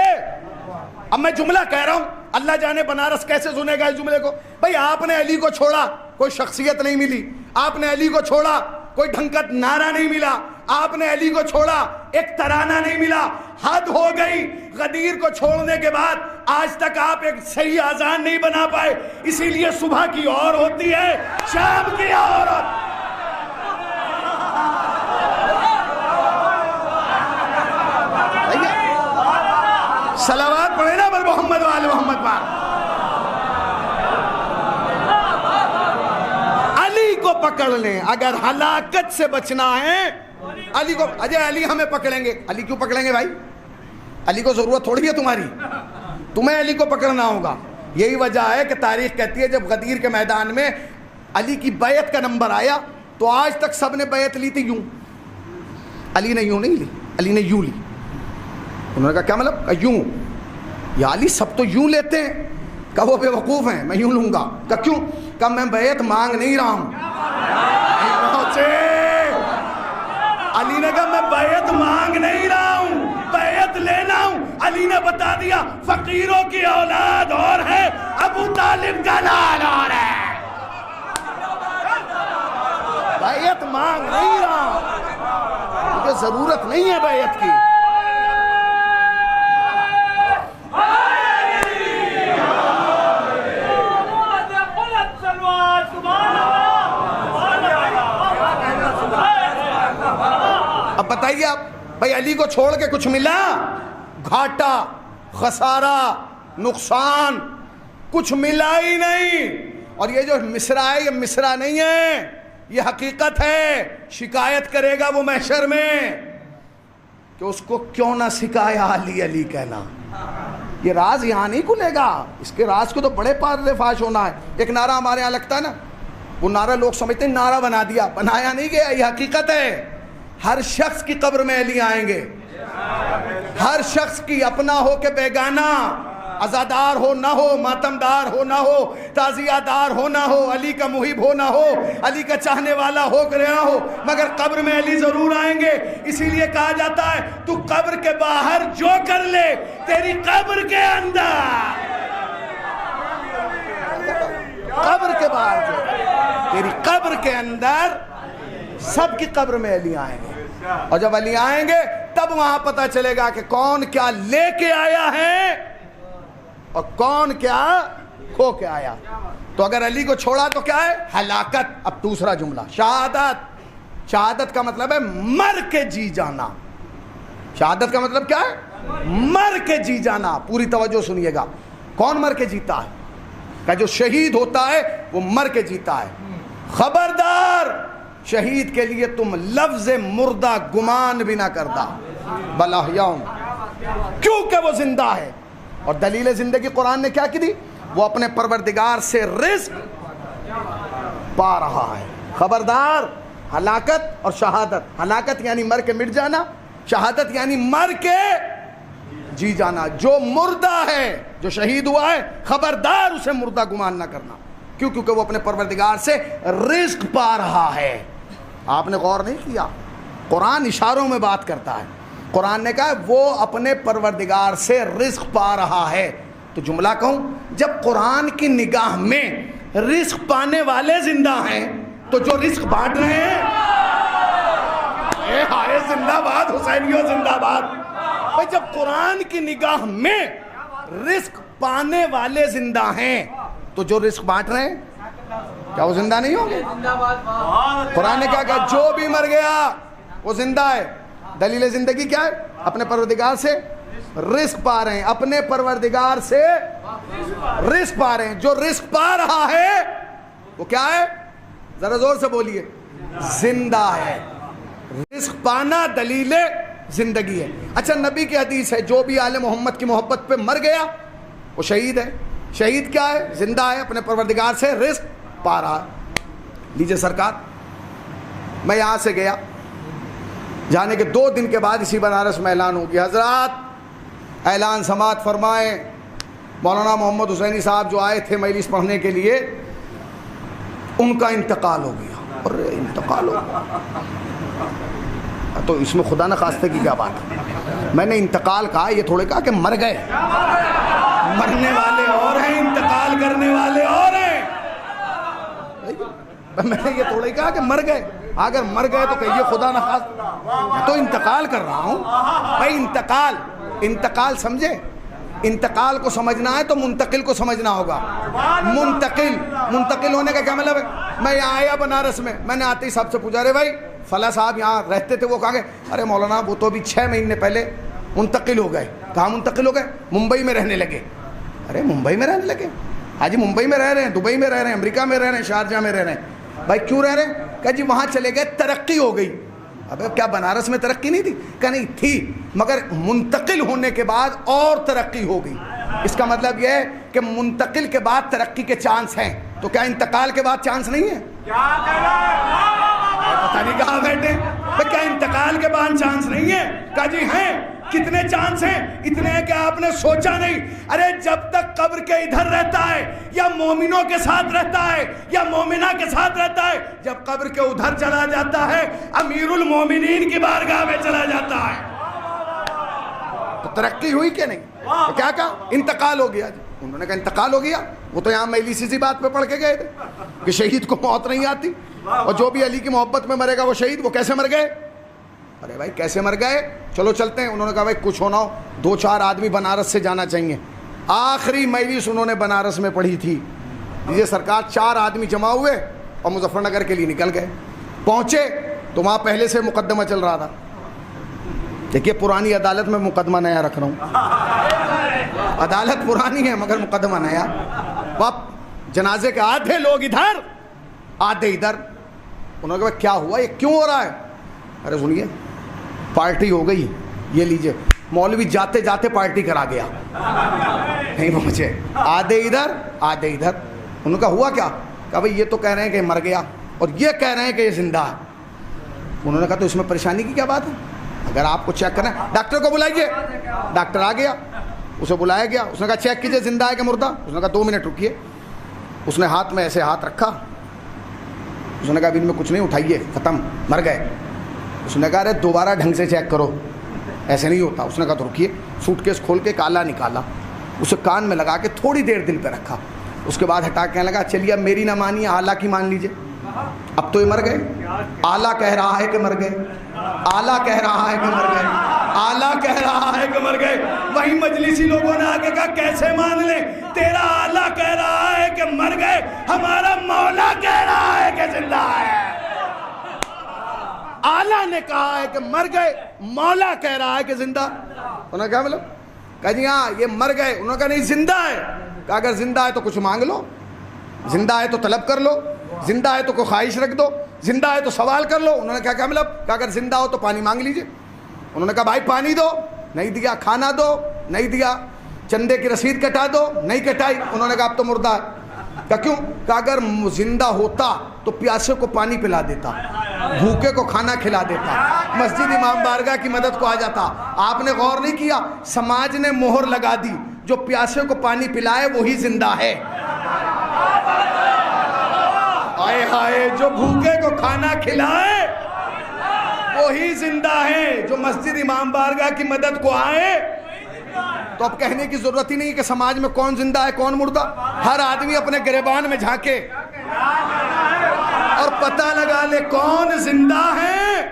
اب میں جملہ کہہ رہا ہوں، اللہ جانے بنارس کیسے سنے گا اس جملے کو۔ بھائی آپ نے علی کو چھوڑا، کوئی شخصیت نہیں ملی۔ آپ نے علی کو چھوڑا، کوئی ڈھنگ کا نعرہ نہیں ملا۔ آپ نے علی کو چھوڑا، ایک ترانہ نہیں ملا۔ حد ہو گئی۔ غدیر کو چھوڑنے کے بعد آج تک آپ ایک صحیح اذان نہیں بنا پائے، اسی لیے صبح کی اور ہوتی ہے، شام کی اور ہوتی ہے۔ صلوات پڑھے نا بر محمد وآل محمد پاک. علی کو پکڑ لیں اگر ہلاکت سے بچنا ہے. علی کو علی ہمیں پکڑیں گے. علی کیوں پکڑیں گے بھائی؟ علی کو ضرورت تھوڑی ہے تمہاری, تمہیں علی کو پکڑنا ہوگا. یہی وجہ ہے کہ تاریخ کہتی ہے جب غدیر کے میدان میں علی کی بیعت کا نمبر آیا تو آج تک سب نے بیعت لی تھی یوں. علی نے یوں نہیں لی, علی نے یوں لی. انہوں نے کہا کیا مطلب؟ یوں. یا علی سب تو یوں لیتے ہیں. کہا وہ بے وقوف ہیں, میں یوں لوں گا. کہا کیوں؟ کہا میں بیعت مانگ نہیں رہا ہوں. علی نے کہا میں بیعت مانگ نہیں رہا ہوں, بیعت لینا ہوں. علی نے بتا دیا فقیروں کی اولاد اور ہے, ابو طالب کا لال اور ہے. بیعت مانگ نہیں رہا, مجھے ضرورت نہیں ہے بیعت کی. اب بتائیے آپ بھائی علی کو چھوڑ کے کچھ ملا؟ گھاٹا, خسارہ, نقصان, کچھ ملا ہی نہیں. اور یہ جو مصرع ہے یہ مصرع نہیں ہے, یہ حقیقت ہے. شکایت کرے گا وہ محشر میں کہ اس کو کیوں نہ سکھایا علی علی کہنا. یہ راز یہاں نہیں کھلے گا, اس کے راز کو تو بڑے پردے فاش ہونا ہے. ایک نعرہ ہمارے یہاں لگتا ہے نا, وہ نعرہ لوگ سمجھتے ہیں نعرہ بنا دیا, بنایا نہیں گیا, یہ حقیقت ہے. ہر شخص کی قبر میں علی آئیں گے, ہر شخص کی, اپنا ہو کہ بیگانہ, عزادار ہو نہ ہو, ماتمدار ہو نہ ہو, تعزیہ دار ہو نہ ہو, علی کا محب ہو نہ ہو, علی کا چاہنے والا ہو کہ نہ ہو, مگر قبر میں علی ضرور آئیں گے. اسی لیے کہا جاتا ہے تو قبر کے باہر جو کر لے تیری قبر کے اندر, قبر کے باہر جو تیری قبر کے اندر, سب کی قبر میں علی آئیں گے. اور جب علی آئیں گے تب وہاں پتہ چلے گا کہ کون کیا لے کے آیا ہے اور کون کیا کھو کے آیا. تو اگر علی کو چھوڑا تو کیا ہے؟ ہلاکت. اب دوسرا جملہ شہادت. شہادت کا مطلب ہے مر کے جی جانا. شہادت کا مطلب کیا ہے؟ مر کے جی جانا. پوری توجہ سنیے گا. کون مر کے جیتا ہے؟ کہ جو شہید ہوتا ہے وہ مر کے جیتا ہے. خبردار, شہید کے لیے تم لفظ مردہ گمان بھی نہ کرتا. بل احیاء, کیونکہ وہ زندہ ہے. اور دلیل زندگی قرآن نے کیا کی دی؟ وہ اپنے پروردگار سے رزق پا رہا ہے. خبردار, ہلاکت اور شہادت. ہلاکت یعنی مر کے مٹ جانا, شہادت یعنی مر کے جی جانا. جو مردہ ہے, جو شہید ہوا ہے, خبردار اسے مردہ گمان نہ کرنا. کیوں؟ کیونکہ وہ اپنے پروردگار سے رزق پا رہا ہے. آپ نے غور نہیں کیا؟ قرآن اشاروں میں بات کرتا ہے. قرآن نے کہا وہ اپنے پروردگار سے رزق پا رہا ہے. تو جملہ کہوں, جب قرآن کی نگاہ میں رزق پانے والے زندہ ہیں تو جو رزق بانٹ رہے ہیں, اے ہائے زندہ باد, حسینیوں زندہ باد. بھائی جب قرآن کی نگاہ میں رزق پانے والے زندہ ہیں تو جو رزق بانٹ رہے ہیں کیا وہ زندہ نہیں ہوں گے؟ قرآن نے کہا کہ جو بھی مر گیا وہ زندہ ہے. دلیل زندگی کیا ہے؟ اپنے پروردگار سے رزق پا رہے ہیں, اپنے پروردگار سے رزق پا رہے ہیں. جو رزق پا رہا ہے وہ کیا ہے؟ ذرا زور سے بولیے, زندہ ہے. رزق پانا دلیل زندگی ہے. اچھا, نبی کی حدیث ہے جو بھی آل محمد کی محبت پہ مر گیا وہ شہید ہے. شہید کیا ہے؟ زندہ ہے, اپنے پروردگار سے رزق پا رہا ہے. لیجئے سرکار, میں یہاں سے گیا, جانے کے 2 دن کے بعد اسی بنارس میں اعلان ہو گیا, حضرات اعلان سماعت فرمائیں, مولانا محمد حسینی صاحب جو آئے تھے مجلس پڑھنے کے لیے ان کا انتقال ہو گیا. اور انتقال ہو گیا تو اس میں خدا نہ خواستہ کی کیا بات ہے؟ میں نے انتقال کہا, یہ تھوڑے کہا کہ مر گئے. مرنے والے اور ہیں, انتقال کرنے والے اور ہیں. میں نے یہ تھوڑے کہا کہ مر گئے. اگر مر گئے تو کہیے خدا نہ خواستہ, میں تو انتقال کر رہا ہوں. بھائی انتقال سمجھے؟ انتقال کو سمجھنا ہے تو منتقل کو سمجھنا ہوگا. منتقل ہونے کا کیا مطلب ہے؟ میں یہاں آیا بنارس میں, میں نے آتے ہی صاحب سے پوچھا, رہے بھائی فلاں صاحب یہاں رہتے تھے, وہ کہا گئے, ارے مولانا وہ تو ابھی 6 مہینے پہلے منتقل ہو گئے. کہاں منتقل ہو گئے؟ ممبئی میں رہنے لگے. ارے ممبئی میں رہنے لگے, حاجی ممبئی میں رہ رہے ہیں, دبئی میں رہ رہے ہیں, امریکہ میں رہ رہے ہیں, شارجہ میں رہ رہے ہیں. بھائی کیوں رہ رہے ہیں؟ کہ جی وہاں چلے گئے, ترقی ہو گئی. ابے کیا بنارس میں ترقی نہیں تھی؟ کہ نہیں تھی, مگر منتقل ہونے کے بعد اور ترقی ہو گئی. اس کا مطلب یہ ہے کہ منتقل کے بعد ترقی کے چانس ہیں, تو کیا انتقال کے بعد چانس نہیں ہے؟ پتہ نہیں کہاں بیٹھے. کیا انتقال کے بعد چانس نہیں ہے؟ کہا جی ہیں. کتنے چانس ہیں؟ اتنے ہیں کہ آپ نے سوچا نہیں. ارے جب تک قبر کے ادھر رہتا ہے یا مومنوں کے ساتھ رہتا ہے یا مومنہ کے ساتھ رہتا ہے, جب قبر کے ادھر چلا جاتا ہے امیر المومنین کی بارگاہ میں چلا جاتا ہے. تو ترقی ہوئی کہ نہیں؟ تو کیا کہا؟ انتقال ہو گیا. انہوں نے کہا انتقال ہو گیا. وہ تو یہاں میلی سی بات پہ پڑھ کے گئے تھے کہ شہید کو موت نہیں آتی, اور جو بھی علی کی محبت میں مرے گا وہ شہید. وہ کیسے مر گئے؟ ارے بھائی کیسے مر گئے؟ چلو چلتے ہیں. انہوں نے کہا بھائی کچھ ہونا ہو 2-4 آدمی بنارس سے جانا چاہیے. آخری مجلس انہوں نے بنارس میں پڑھی تھی. یہ سرکار 4 آدمی جمع ہوئے اور مظفر نگر کے لیے نکل گئے. پہنچے تو وہاں پہلے سے مقدمہ چل رہا تھا. دیکھیے پرانی عدالت میں مقدمہ نیا رکھ رہا ہوں. عدالت پرانی ہے مگر مقدمہ نیا. باپ جنازے کے آدھے لوگ ادھر آدھے ادھر. انہوں نے کہا کیا ہوا, یہ کیوں ہو رہا ہے؟ ارے سنیے پارٹی ہو گئی, یہ لیجئے. مولوی جاتے جاتے پارٹی کرا گیا, نہیں پہنچے. آدھے ادھر آدھے ادھر. انہوں نے کہا ہوا کیا؟ کہا بھئی یہ تو کہہ رہے ہیں کہ مر گیا اور یہ کہہ رہے ہیں کہ یہ زندہ ہے. انہوں نے کہا تو اس میں پریشانی کی کیا بات ہے؟ اگر آپ کو چیک کرنا ہے ڈاکٹر کو بلائیے. ڈاکٹر آ گیا, اسے بلایا گیا. اس نے کہا چیک کیجئے زندہ ہے کہ مردہ. اس نے کہا 2 منٹ رکیے. اس نے ہاتھ میں ایسے ہاتھ رکھا. اس نے کہا اب ان میں کچھ نہیں, اٹھائیے, ختم, مر گئے. اس نے کہا ارے دوبارہ ڈھنگ سے چیک کرو, ایسے نہیں ہوتا. اس نے کہا تو رکیے. سوٹ کیس کھول کے کالا نکالا, اسے کان میں لگا کے تھوڑی دیر دل پہ رکھا. اس کے بعد ہٹا کے کہنے لگا چلیے اب میری نہ مانیے, اعلیٰ کی مان لیجیے. اب تو یہ مر گئے. اعلیٰ کہہ رہا ہے کہ مر گئے, اعلیٰ کہہ رہا ہے کہ مر گئے, اعلیٰ کہہ رہا ہے کہ مر گئے. وہی مجلسی لوگوں نے آگے کہا کیسے مان لیں, تیرا اعلیٰ کہہ رہا ہے کہ مر گئے, ہمارا مولا کہہ رہا ہے کہ زندہ ہے. اعلیٰ نے کہا ہے کہ مر گئے, مولا کہہ رہا ہے کہ زندہ. انہوں نے کہا مطلب؟ کہا جی ہاں یہ مر گئے. انہوں نے کہا نہیں زندہ ہے. کہا اگر زندہ ہے تو کچھ مانگ لو, زندہ ہے تو طلب کر لو, زندہ ہے تو کوئی خواہش رکھ دو, زندہ ہے تو سوال کر لو. انہوں نے کہا مطلب؟ کہا اگر زندہ ہو تو پانی مانگ لیجئے. انہوں نے کہا بھائی پانی دو, نہیں دیا. کھانا دو, نہیں دیا. چندے کی رسید کٹا دو, نہیں کٹائی. انہوں نے کہا اب تو مردہ ہے. کہا کیوں؟ کہا اگر زندہ ہوتا تو پیاسے کو پانی پلا دیتا, بھوکے کو کھانا کھلا دیتا, مسجد امام بارگاہ کی مدد کو آ جاتا. آپ نے غور نہیں کیا, سماج نے مہر لگا دی, جو پیاسے کو پانی پلائے وہی زندہ ہے. آئے ہائے, جو بھوکے کو کھانا کھلائے وہی زندہ ہے, جو مسجد امام بارگاہ کی مدد کو آئے. تو اب کہنے کی ضرورت ہی نہیں کہ سماج میں کون زندہ ہے کون مردہ. ہر آدمی اپنے گریبان میں جھانکے اور پتہ لگا لے کون زندہ ہے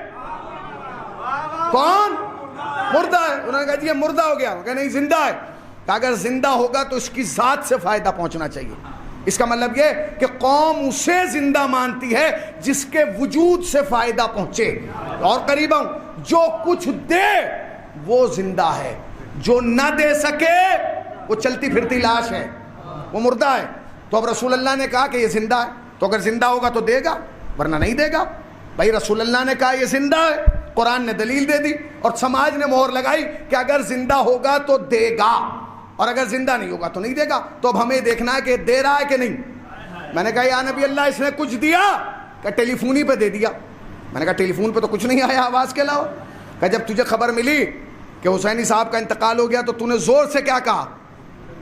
کون مردہ ہے. انہوں نے کہا جی یہ مردہ ہو گیا. کہ نہیں زندہ ہے. کہ اگر زندہ ہوگا تو اس کی ذات سے فائدہ پہنچنا چاہیے. اس کا مطلب یہ کہ قوم اسے زندہ مانتی ہے جس کے وجود سے فائدہ پہنچے. اور قریب ہوں, جو کچھ دے وہ زندہ ہے, جو نہ دے سکے وہ چلتی پھرتی لاش ہے, وہ مردہ ہے. تو اب رسول اللہ نے کہا کہ یہ زندہ ہے, تو اگر زندہ ہوگا تو دے گا, ورنہ نہیں دے گا. بھائی رسول اللہ نے کہا یہ زندہ ہے, قرآن نے دلیل دے دی, اور سماج نے مہر لگائی کہ اگر زندہ ہوگا تو دے گا, اور اگر زندہ نہیں ہوگا تو نہیں دے گا. تو اب ہمیں دیکھنا ہے کہ دے رہا ہے کہ نہیں. میں نے کہا یا نبی اللہ اس نے کچھ دیا؟ کہ ٹیلی فون ہی پہ دے دیا. میں نے کہا ٹیلی فون پہ تو کچھ نہیں آیا آواز کے علاوہ. کہ جب تجھے خبر ملی کہ حسینی صاحب کا انتقال ہو گیا تو تو نے زور سے کیا کہا؟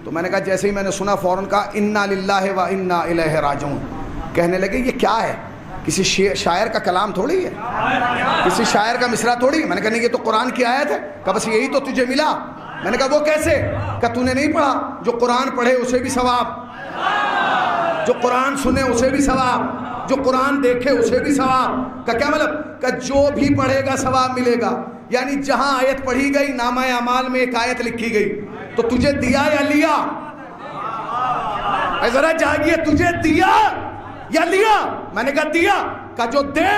تو میں نے کہا جیسے ہی میں نے سنا فوراً کہا انا للہ و انا الیہ راجعون. کہنے لگے یہ کیا ہے, کسی شاعر کا کلام تھوڑی ہے, کسی شاعر کا مصرع تھوڑی. میں نے کہا نہیں یہ تو قرآن کی آیت ہے. کہ بس یہی تو تجھے ملا. میں نے کہا وہ کیسے؟ کہ تو نے نہیں پڑھا, جو قرآن پڑھے اسے بھی ثواب, جو قرآن سنے اسے بھی ثواب, جو قرآن دیکھے اسے بھی ثواب. کا کیا مطلب؟ کہ جو بھی پڑھے گا ثواب ملے گا. یعنی جہاں آیت پڑھی گئی نامہ اعمال میں ایک آیت لکھی گئی, تو تجھے دیا یا لیا؟ اے ذرا جاگیے, تجھے دیا یا لیا؟ میں نے کہا دیا. کہ جو دے,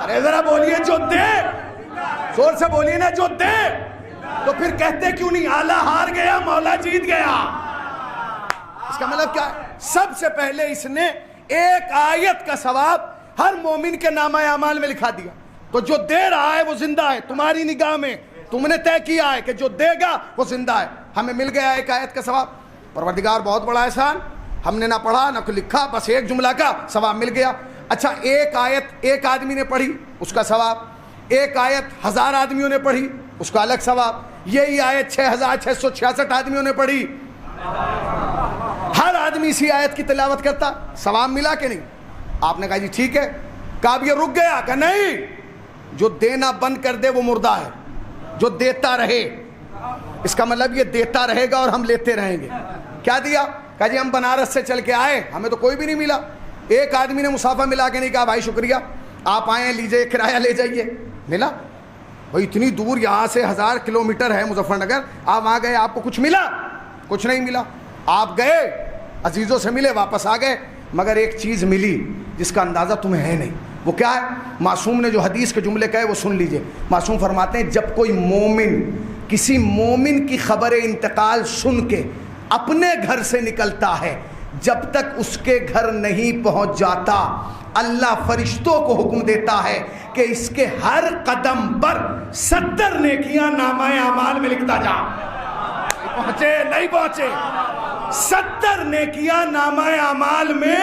ارے ذرا بولیے جو دے, زور سے بولیے نا, جو دے. تو پھر کہتے کیوں نہیں اعلیٰ ہار گیا مولا جیت گیا؟ اس کا مطلب کیا ہے؟ سب سے پہلے اس نے ایک آیت کا ثواب ہر مومن کے نامہ اعمال میں لکھا دیا. تو جو دے رہا ہے وہ زندہ ہے تمہاری نگاہ میں، تم نے طے کیا ہے کہ جو دے گا وہ زندہ ہے. ہمیں مل گیا ایک آیت کا ثواب. پروردگار بہت بڑا احسان، ہم نے نہ پڑھا نہ کوئی لکھا، بس ایک جملہ کا ثواب مل گیا. اچھا ایک آیت ایک آدمی نے پڑھی اس کا ثواب، ایک آیت 1000 آدمیوں نے پڑھی اس کا الگ ثواب، یہی آیت 6666 آدمیوں نے پڑھی، ہر آدمی اسی آیت کی تلاوت کرتا، ثواب ملا کہ نہیں؟ آپ نے کہا جی ٹھیک ہے. کہا اب یہ رک گیا؟ کہ نہیں، جو دینا بند کر دے وہ مردہ ہے، جو دیتا رہے. اس کا مطلب یہ دیتا رہے گا اور ہم لیتے رہیں گے. کیا دیا؟ کہا جی ہم بنارس سے چل کے آئے، ہمیں تو کوئی بھی نہیں ملا. ایک آدمی نے مصافہ ملا کے نہیں کہا بھائی شکریہ آپ آئے ہیں لیجئے کرایہ لے جائیے. ملا بھائی اتنی دور یہاں سے 1000 کلومیٹر ہے مظفر نگر، آپ وہاں گئے آپ کو کچھ ملا؟ کچھ نہیں ملا. آپ گئے عزیزوں سے ملے واپس آ گئے، مگر ایک چیز ملی جس کا اندازہ تمہیں ہے نہیں. وہ کیا ہے؟ معصوم نے جو حدیث کے جملے کہے وہ سن لیجئے. معصوم فرماتے ہیں جب کوئی مومن کسی مومن کی خبر انتقال سن کے اپنے گھر سے نکلتا ہے، جب تک اس کے گھر نہیں پہنچ جاتا اللہ فرشتوں کو حکم دیتا ہے کہ اس کے ہر قدم پر 70 نیکیاں نامہ اعمال میں لکھتا جا. پہنچے نہیں پہنچے، 70 نیکیاں نامہ اعمال میں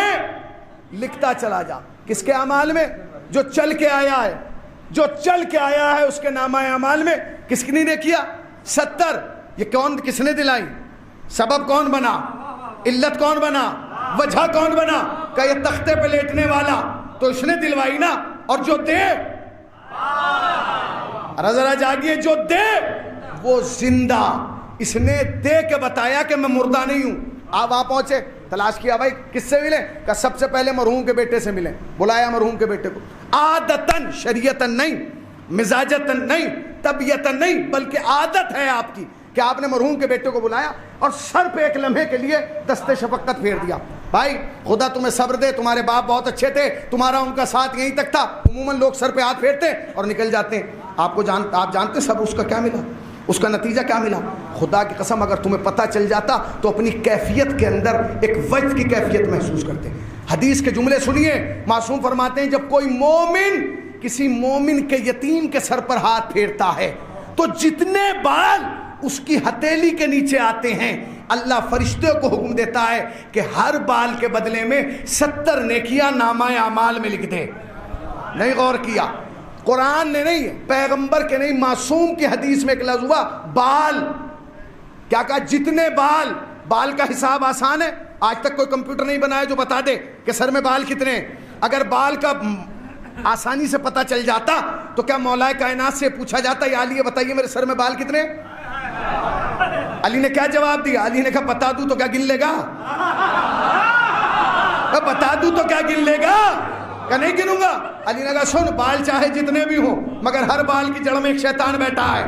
لکھتا چلا جا. کس کے اعمال میں؟ جو چل کے آیا ہے، جو چل کے آیا ہے اس کے نامہ اعمال میں کس نے کیا؟ 70. یہ کون کس نے دلائی؟ سبب کون بنا؟ علت کون بنا؟ وجہ کون بنا؟ کہ یہ تختے پہ لیٹنے والا تو اس نے دلوائی نا. اور جو دے ذرا جاگیے، جو دے وہ زندہ. اس نے دے کے بتایا کہ میں مردہ نہیں ہوں. آپ وہاں پہنچے، تلاش کیا بھائی کس سے ملے؟ کہ سب سے پہلے مرحوم کے بیٹے سے ملے. بلایا مرحوم کے بیٹے کو، عادتاً شریعتاً نہیں، مزاجتاً نہیں، طبیعتاً نہیں، بلکہ عادت ہے آپ کی کہ آپ نے مرحوم کے بیٹے کو بلایا اور سر پہ ایک لمحے کے لیے دست شفقت پھیر دیا. بھائی خدا تمہیں صبر دے، تمہارے باپ بہت اچھے تھے، تمہارا ان کا ساتھ یہیں تک تھا. عموماً لوگ سر پہ ہاتھ پھیرتے اور نکل جاتے ہیں. آپ جانتے صبر اس کا کیا ملا، اس کا نتیجہ کیا ملا؟ خدا کی قسم اگر تمہیں پتہ چل جاتا تو اپنی کیفیت کے اندر ایک وجد کی کیفیت محسوس کرتے. حدیث کے جملے سنیے. معصوم فرماتے ہیں جب کوئی مومن کسی مومن کے یتیم کے سر پر ہاتھ پھیرتا ہے تو جتنے بال اس کی ہتھیلی کے نیچے آتے ہیں اللہ فرشتوں کو حکم دیتا ہے کہ ہر بال کے بدلے میں 70 نیکیاں نامہ اعمال میں لکھ دے. نہیں غور کیا؟ قرآن نے نہیں، پیغمبر کے نہیں، معصوم کی حدیث میں ایک لفظ ہوا بال. کیا کہا؟ جتنے بال. بال کا حساب آسان ہے، آج تک کوئی کمپیوٹر نہیں بنایا جو بتا دے کہ سر میں بال کتنے ہیں. اگر بال کا آسانی سے پتہ چل جاتا تو کیا مولا کائنات سے پوچھا جاتا یا علی یہ بتائیے میرے سر میں بال کتنے ہیں؟ علی نے کیا جواب دیا؟ علی نے کہا بتا دوں تو کیا گن لے گا؟ بتا دوں تو کیا گن لے گا؟ کہ نہیں گنوں گا. علی نے کہا سن، بال چاہے جتنے بھی ہوں مگر ہر بال کی جڑ میں ایک شیطان بیٹھا ہے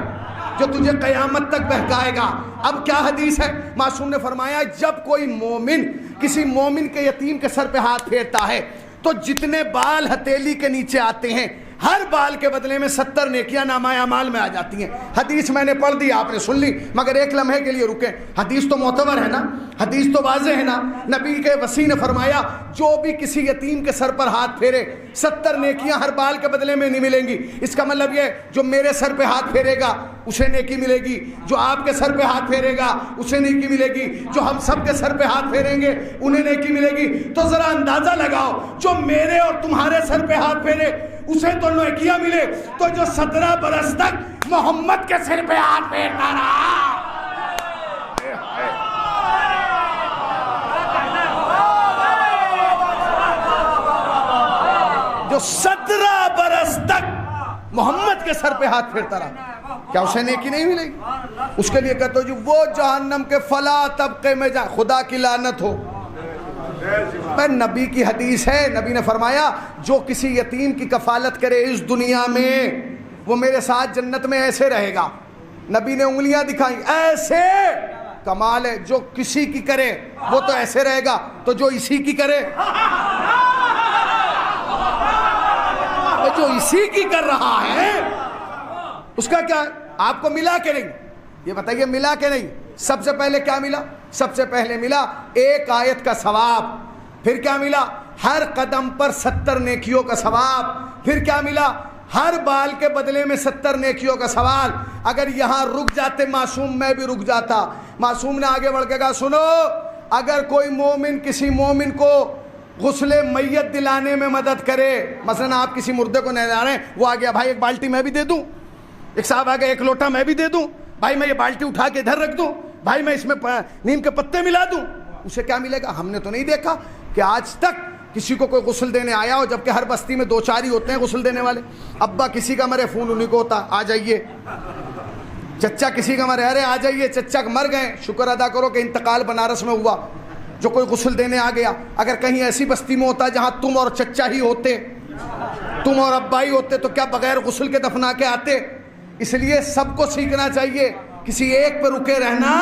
جو تجھے قیامت تک بہکائے گا. اب کیا حدیث ہے؟ معصوم نے فرمایا جب کوئی مومن کسی مومن کے یتیم کے سر پہ ہاتھ پھیرتا ہے تو جتنے بال ہتھیلی کے نیچے آتے ہیں ہر بال کے بدلے میں 70 نیکیاں نامہ اعمال میں آ جاتی ہیں. حدیث میں نے پڑھ دی، آپ نے سن لی، مگر ایک لمحے کے لیے رکیں. حدیث تو معتبر ہے نا، حدیث تو واضح ہے نا. نبی کے وسیع نے فرمایا جو بھی کسی یتیم کے سر پر ہاتھ پھیرے 70 نیکیاں ہر بال کے بدلے میں نہیں ملیں گی. اس کا مطلب یہ جو میرے سر پہ ہاتھ پھیرے گا اسے نیکی ملے گی، جو آپ کے سر پہ ہاتھ پھیرے گا اسے نیکی ملے گی، جو ہم سب کے سر پہ ہاتھ پھیریں گے انہیں نیکی ملے گی. تو ذرا اندازہ لگاؤ جو میرے اور تمہارے سر پہ ہاتھ پھیرے اسے تو نیکیاں ملے، تو جو 17 برس تک محمد کے سر پہ ہاتھ پھیرتا رہا جو 17 برس تک محمد کے سر پہ ہاتھ پھیرتا رہا کیا اسے نیکی نہیں ملے گی؟ اس کے لیے کہتے ہو جی وہ جہنم کے فلاں طبقے میں جائے. خدا کی لعنت ہو. نبی کی حدیث ہے، نبی نے فرمایا جو کسی یتیم کی کفالت کرے اس دنیا میں وہ میرے ساتھ جنت میں ایسے رہے گا. نبی نے انگلیاں دکھائیں ایسے. کمال ہے، جو کسی کی کرے وہ تو ایسے رہے گا، تو جو اسی کی کرے، جو اسی کی کر رہا ہے اس کا کیا ہے؟ آپ کو ملا کہ نہیں؟ یہ بتائیے ملا کہ نہیں؟ سب سے پہلے کیا ملا؟ سب سے پہلے ملا ایک آیت کا ثواب. پھر کیا ملا؟ ہر قدم پر 70 نیکیوں کا ثواب. پھر کیا ملا؟ ہر بال کے بدلے میں 70 نیکیوں کا سوال. اگر یہاں رک جاتے معصوم، میں بھی رک جاتا. معصوم نے آگے بڑھ کے کہا سنو، اگر کوئی مومن کسی مومن کو غسل میت دلانے میں مدد کرے، مثلا آپ کسی مردے کو نہلا رہے ہیں، وہ آ گیا بھائی ایک بالٹی میں بھی دے دوں، ایک صاحب آ گیا ایک لوٹا میں بھی دے دوں، بھائی میں یہ بالٹی اٹھا کے ادھر رکھ دوں، بھائی میں اس میں نیم کے پتے ملا دوں، اسے کیا ملے گا؟ ہم نے تو نہیں دیکھا کہ آج تک کسی کو کوئی غسل دینے آیا ہو، جبکہ ہر بستی میں 2-4 ہی ہوتے ہیں غسل دینے والے. ابا کسی کا مرے فون انہیں کو ہوتا، آ جائیے. چچا کسی کا مرے، ارے آ جائیے چچا مر گئے، شکر ادا کرو کہ انتقال بنارس میں ہوا، جو کوئی غسل دینے آ گیا. اگر کہیں ایسی بستی میں ہوتا جہاں تم اور چچا ہی ہوتے، تم اور ابا ہی ہوتے، تو کیا بغیر غسل کے دفنا کے آتے؟ اس لیے سب کو سیکھنا چاہیے، کسی ایک پہ رکے رہنا.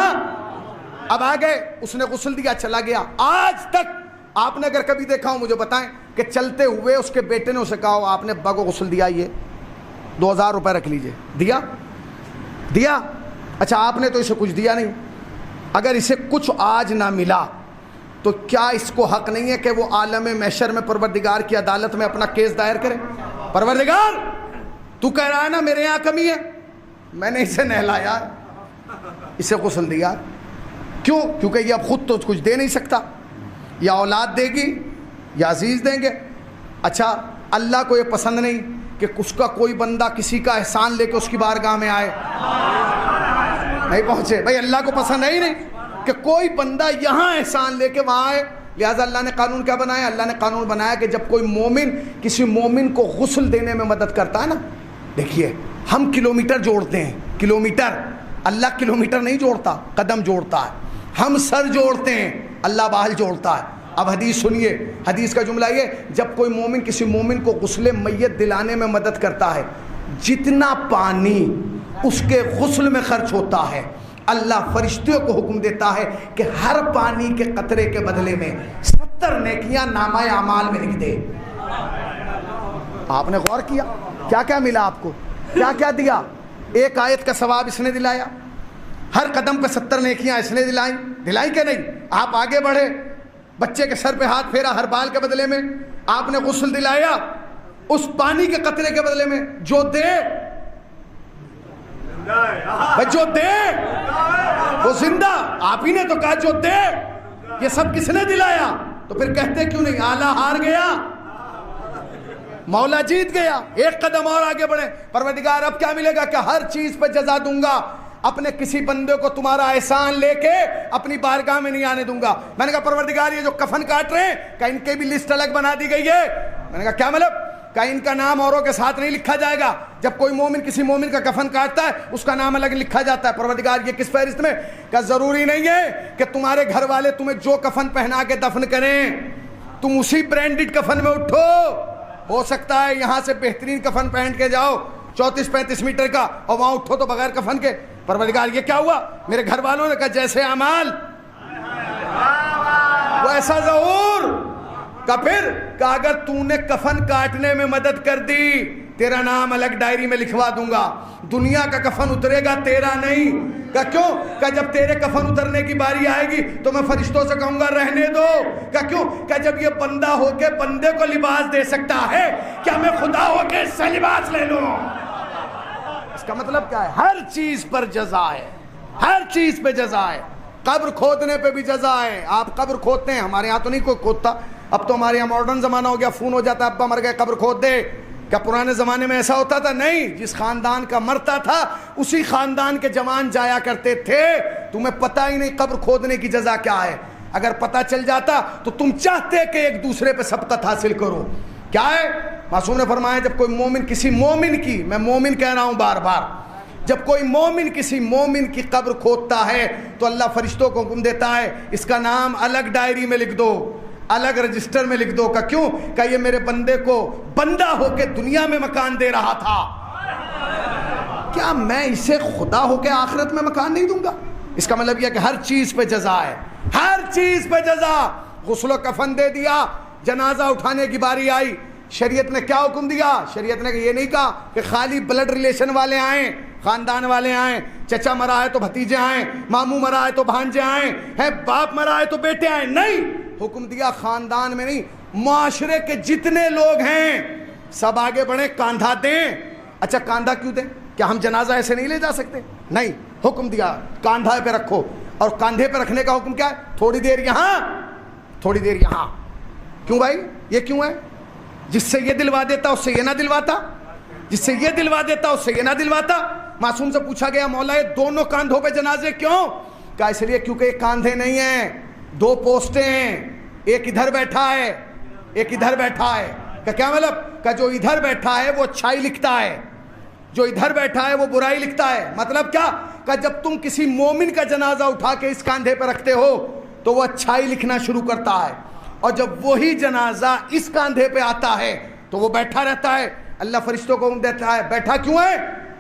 اب آ گئے، اس نے غسل دیا، چلا گیا. آج تک آپ نے اگر کبھی دیکھا ہو مجھے بتائیں کہ چلتے ہوئے اس کے بیٹے نے اسے کہا ہو آپ نے ابا کو غسل دیا، یہ 2000 روپے رکھ لیجئے، دیا؟ اچھا آپ نے تو اسے کچھ دیا نہیں. اگر اسے کچھ آج نہ ملا تو کیا اس کو حق نہیں ہے کہ وہ عالم محشر میں پروردگار کی عدالت میں اپنا کیس دائر کرے؟ پروردگار تو کہہ رہا ہے نا میرے یہاں کمی ہے، میں نے اسے نہلایا، اسے غسل دیا. کیوں؟ کیونکہ یہ اب خود تو کچھ دے نہیں سکتا، یا اولاد دے گی یا عزیز دیں گے. اچھا اللہ کو یہ پسند نہیں کہ اس کا کوئی بندہ کسی کا احسان لے کے اس کی بارگاہ میں آئے؟ نہیں پہنچے بھائی، اللہ کو پسند ہے ہی نہیں کہ کوئی بندہ یہاں احسان لے کے وہاں آئے. لہٰذا اللہ نے قانون کیا بنایا؟ اللہ نے قانون بنایا کہ جب کوئی مومن کسی مومن کو غسل دینے میں مدد کرتا ہے نا، دیکھیے ہم کلومیٹر جوڑتے ہیں، کلومیٹر، اللہ کلومیٹر نہیں جوڑتا، قدم جوڑتا ہے. ہم سر جوڑتے ہیں، اللہ بال جوڑتا ہے. اب حدیث سنیے، حدیث کا جملہ یہ، جب کوئی مومن کسی مومن کو غسل میت دلانے میں مدد کرتا ہے، جتنا پانی اس کے غسل میں خرچ ہوتا ہے، اللہ فرشتوں کو حکم دیتا ہے کہ ہر پانی کے قطرے کے بدلے میں 70 نیکیاں نامہ اعمال میں لکھ دے. آپ نے غور کیا کیا کیا ملا آپ کو؟ کیا کیا دیا؟ ایک آیت کا ثواب اس نے دلایا، ہر قدم پہ 70 نیکیاں اس نے دلائی کہ نہیں؟ آپ آگے بڑھے، بچے کے سر پہ ہاتھ پھیرا ہر بال کے بدلے میں، آپ نے غسل دلایا، اس پانی کے قطرے کے بدلے میں جو دے جو دے وہ زندہ. آپ ہی نے تو کہا جو دے. یہ سب کس نے دلایا؟ تو پھر کہتے کیوں نہیں آلہ ہار گیا، مولا جیت گیا. ایک قدم اور آگے بڑھے، پروردگار اب کیا ملے گا؟ کہ ہر چیز پہ جزا دوں گا، اپنے کسی بندے کو تمہارا احسان لے کے اپنی بارگاہ میں نہیں آنے دوں گا. میں نے کہا پروردگار یہ جو کفن کاٹ رہے ہیں کہ ان کے بھی لسٹ الگ بنا دی گئی ہے؟ میں نے کہا کیا مطلب؟ کہ ان کا نام اوروں کے ساتھ نہیں لکھا جائے گا. جب کوئی مومن کسی مومن کا کفن کاٹتا ہے اس کا نام الگ لکھا جاتا ہے. پروردگار یہ کس فہرست میں؟ کہ ضروری نہیں ہے کہ تمہارے گھر والے تمہیں جو کفن پہنا کے دفن کریں تم اسی برانڈڈ کفن میں اٹھو. ہو سکتا ہے یہاں سے بہترین کفن پہن کے جاؤ 34-35 میٹر کا، اور وہاں اٹھو تو بغیر کفن کے. پروردگار یہ کیا ہوا؟ میرے گھر والوں نے کہا جیسے اعمال ویسا ظہور. کہ پھر کہ اگر تو نے کفن کاٹنے میں مدد کر دی تیرا نام الگ ڈائری میں لکھوا دوں گا. دنیا کا کفن اترے گا، تیرا نہیں. کہ کیوں؟ کہ جب تیرے کفن اترنے کی باری آئے گی تو میں فرشتوں سے کہوں گا رہنے دو. کہ کیوں؟ کہ جب یہ بندہ ہو کے بندے کو لباس دے سکتا ہے، کیا میں خدا ہو کے اس سے لباس لے لوں؟ اس کا مطلب کیا ہے؟ ہر چیز پر جزا ہے، ہر چیز پہ جزا ہے. قبر کھودنے پہ بھی جزا ہے. آپ قبر کھودتے ہیں، ہمارے یہاں تو نہیں کوئی کھودتا. اب تو ہمارے یہاں ماڈرن زمانہ ہو گیا، فون ہو جاتا ہے ابا مر گئے قبر کھود دے. کیا پرانے زمانے میں ایسا ہوتا تھا؟ نہیں. جس خاندان کا مرتا تھا اسی خاندان کے جوان جایا کرتے تھے. تمہیں پتہ ہی نہیں قبر کھودنے کی جزا کیا ہے. اگر پتہ چل جاتا تو تم چاہتے کہ ایک دوسرے پہ سبقت حاصل کرو. کیا ہے؟ معصوم نے فرمایا جب کوئی مومن کسی مومن کی، میں مومن کہہ رہا ہوں بار بار، جب کوئی مومن کسی مومن کی قبر کھودتا ہے تو اللہ فرشتوں کو حکم دیتا ہے اس کا نام الگ ڈائری میں لکھ دو، الگ رجسٹر میں لکھ دو. کہ کیوں؟ کہ یہ میرے بندے کو بندہ ہو کے دنیا میں مکان دے رہا تھا، کیا میں اسے خدا ہو کے آخرت میں مکان نہیں دوں گا؟ اس کا مطلب یہ کہ ہر چیز پہ جزا ہے، ہر چیز پہ جزا. غسل و کفن دے دیا، جنازہ اٹھانے کی باری آئی، شریعت نے کیا حکم دیا؟ شریعت نے یہ نہیں کہا کہ خالی بلڈ ریلیشن والے آئیں، خاندان والے آئیں, چچا مرا ہے تو بھتیجے آئیں, ماموں مرا ہے تو بھانجے آئیں, ہے باپ مرا ہے تو بیٹے آئیں. نہیں, حکم دیا خاندان میں نہیں, معاشرے کے جتنے لوگ ہیں سب آگے بڑھیں, کاندھا دیں. اچھا کاندھا کیوں دیں؟ کیا ہم جنازہ ایسے نہیں لے جا سکتے؟ نہیں, حکم دیا کاندھا پہ رکھو. اور کاندھے پہ رکھنے کا حکم کیا ہے؟ تھوڑی دیر یہاں تھوڑی دیر یہاں. کیوں بھائی یہ کیوں ہے؟ جس سے یہ دلوا دیتا اس سے یہ نہ دلواتا, جس سے یہ دلوا دیتا اس سے یہ نہ دلواتا. معصوم سے پوچھا گیا مولا یہ دونوں کاندھوں پہ جنازے کیوں؟ کہا اس لیے کیونکہ یہ کاندھے نہیں ہیں, دو پوسٹیں ہیں, ایک ادھر بیٹھا ہے ایک ادھر بیٹھا ہے. کہ کیا مطلب؟ کہ جو ادھر بیٹھا ہے وہ اچھائی لکھتا ہے, جو ادھر بیٹھا ہے وہ برائی لکھتا ہے. مطلب کیا؟ کہ جب تم کسی مومن کا جنازہ اٹھا کے اس کاندھے پہ رکھتے ہو تو وہ اچھائی لکھنا شروع کرتا ہے, اور جب وہی جنازہ اس کاندھے پہ آتا ہے تو وہ بیٹھا رہتا ہے. اللہ فرشتوں کو دیتا ہے بیٹھا کیوں ہے؟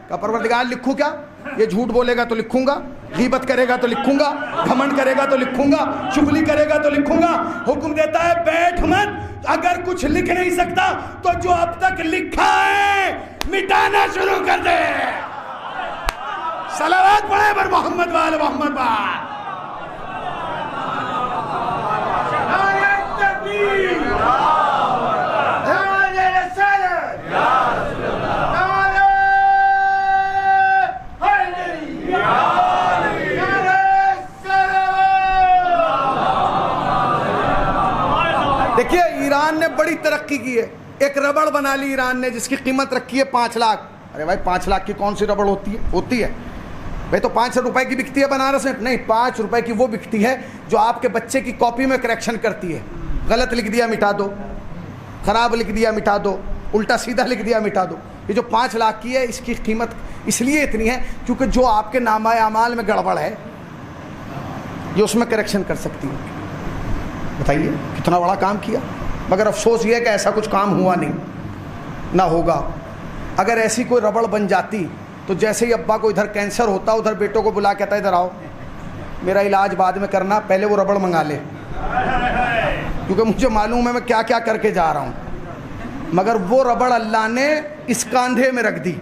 کہ پروردگار لکھوں کیا؟ یہ جھوٹ بولے گا تو لکھوں گا, غیبت کرے گا تو لکھوں گا, گھمنڈ کرے گا تو لکھوں گا, چغلی کرے گا تو لکھوں گا. حکم دیتا ہے بیٹھ مت, اگر کچھ لکھ نہیں سکتا تو جو اب تک لکھا ہے مٹانا شروع کر دے. صلوات پڑھے پر محمد وآل محمد وآل. دیکھیے ایران نے بڑی ترقی کی ہے, ایک ربڑ بنا لی ایران نے جس کی قیمت رکھی ہے 5 لاکھ. ارے بھائی 5 لاکھ کی کون سی ربڑ ہوتی ہے بھائی؟ تو 5 روپے کی بکتی ہے بنارس میں. نہیں, 5 روپے کی وہ بکتی ہے جو آپ کے بچے کی کاپی میں کریکشن کرتی ہے. غلط لکھ دیا مٹا دو, خراب لکھ دیا مٹا دو, الٹا سیدھا لکھ دیا مٹا دو. یہ جو 5 لاکھ کی ہے اس کی قیمت اس لیے اتنی ہے کیونکہ جو آپ کے نامہ اعمال میں گڑبڑ ہے یہ اس میں کریکشن کر سکتی ہے. بتائیے کتنا بڑا کام کیا. مگر افسوس یہ ہے کہ ایسا کچھ کام ہوا نہیں, نہ ہوگا. اگر ایسی کوئی ربڑ بن جاتی تو جیسے ہی ابا کو ادھر کینسر ہوتا ادھر بیٹوں کو بلا کہتا ہے ادھر آؤ میرا علاج بعد میں کرنا, پہلے وہ ربڑ منگا لے کیونکہ مجھے معلوم ہے میں کیا کیا کر کے جا رہا ہوں. مگر وہ ربڑ اللہ نے اس کاندھے میں رکھ دی.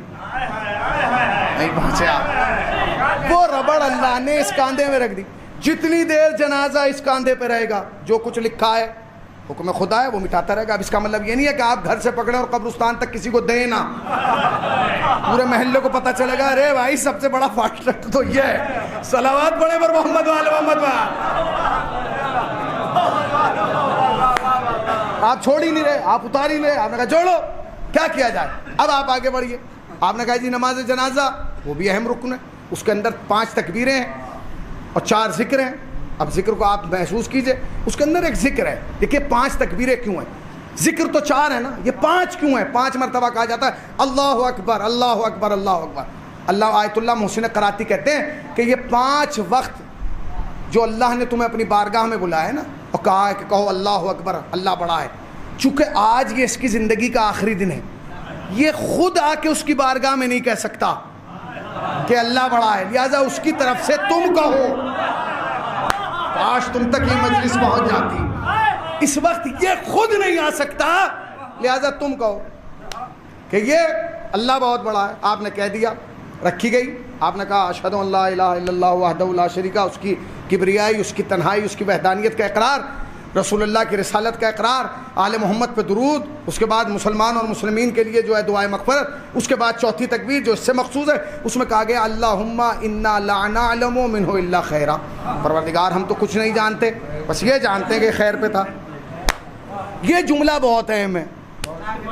نہیں پہنچے آپ؟ وہ ربڑ اللہ نے اس کاندھے میں رکھ دی. جتنی دیر جنازہ اس کاندھے پہ رہے گا جو کچھ لکھا ہے حکم خدا ہے وہ مٹاتا رہے گا. اب اس کا مطلب یہ نہیں ہے کہ آپ گھر سے پکڑیں اور قبرستان تک کسی کو دیں نا, پورے محلے کو پتہ چلے گا ارے بھائی سب سے بڑا فاسٹ تو یہ ہے. صلوات پڑھے پر محمد وآل محمد وآل. آپ چھوڑ ہی نہیں رہے, آپ اتار ہی نہیں رہے. آپ نے کہا جوڑو, کیا کیا جائے. اب آپ آگے بڑھیے. آپ نے کہا جی نماز جنازہ وہ بھی اہم رکن ہے, اس کے اندر 5 تکبیریں ہیں اور 4 ذکر ہیں. اب ذکر کو آپ محسوس کیجئے, اس کے اندر ایک ذکر ہے. دیکھیے 5 تکبیریں کیوں ہیں؟ ذکر تو 4 ہے نا, یہ 5 کیوں ہیں؟ 5 مرتبہ کہا جاتا ہے اللہ اکبر اللہ اکبر اللہ اکبر. اللہ آیت اللہ محسن قراتی کہتے ہیں کہ یہ 5 وقت جو اللہ نے تمہیں اپنی بارگاہ میں بلایا ہے نا اور کہا ہے کہ کہو اللہ اکبر اللہ بڑا ہے, چونکہ آج یہ اس کی زندگی کا آخری دن ہے, یہ خود آ کے اس کی بارگاہ میں نہیں کہہ سکتا کہ اللہ بڑا ہے, لہٰذا اس کی طرف سے تم کہو. کاش تم تک یہ مجلس پہنچ جاتی. اس وقت یہ خود نہیں آ سکتا, لہذا تم کہو کہ یہ اللہ بہت بڑا ہے. آپ نے کہہ دیا, رکھی گئی. آپ نے کہا اشہد ان لا الہ الا اللہ وحدہ لا شریک لہ, اس کی کبریائی, اس کی تنہائی, اس کی وحدانیت کا اقرار, رسول اللہ کی رسالت کا اقرار, آل محمد پہ درود, اس کے بعد مسلمان اور مسلمین کے لیے جو ہے دعائے مغفرت, اس کے بعد چوتھی تکبیر جو اس سے مخصوص ہے اس میں کہا گیا اللہم انا لا نعلم منہ الا خیرا. پروردگار ہم تو کچھ نہیں جانتے, بس یہ جانتے ہیں کہ خیر پہ تھا. یہ جملہ بہت اہم ہے,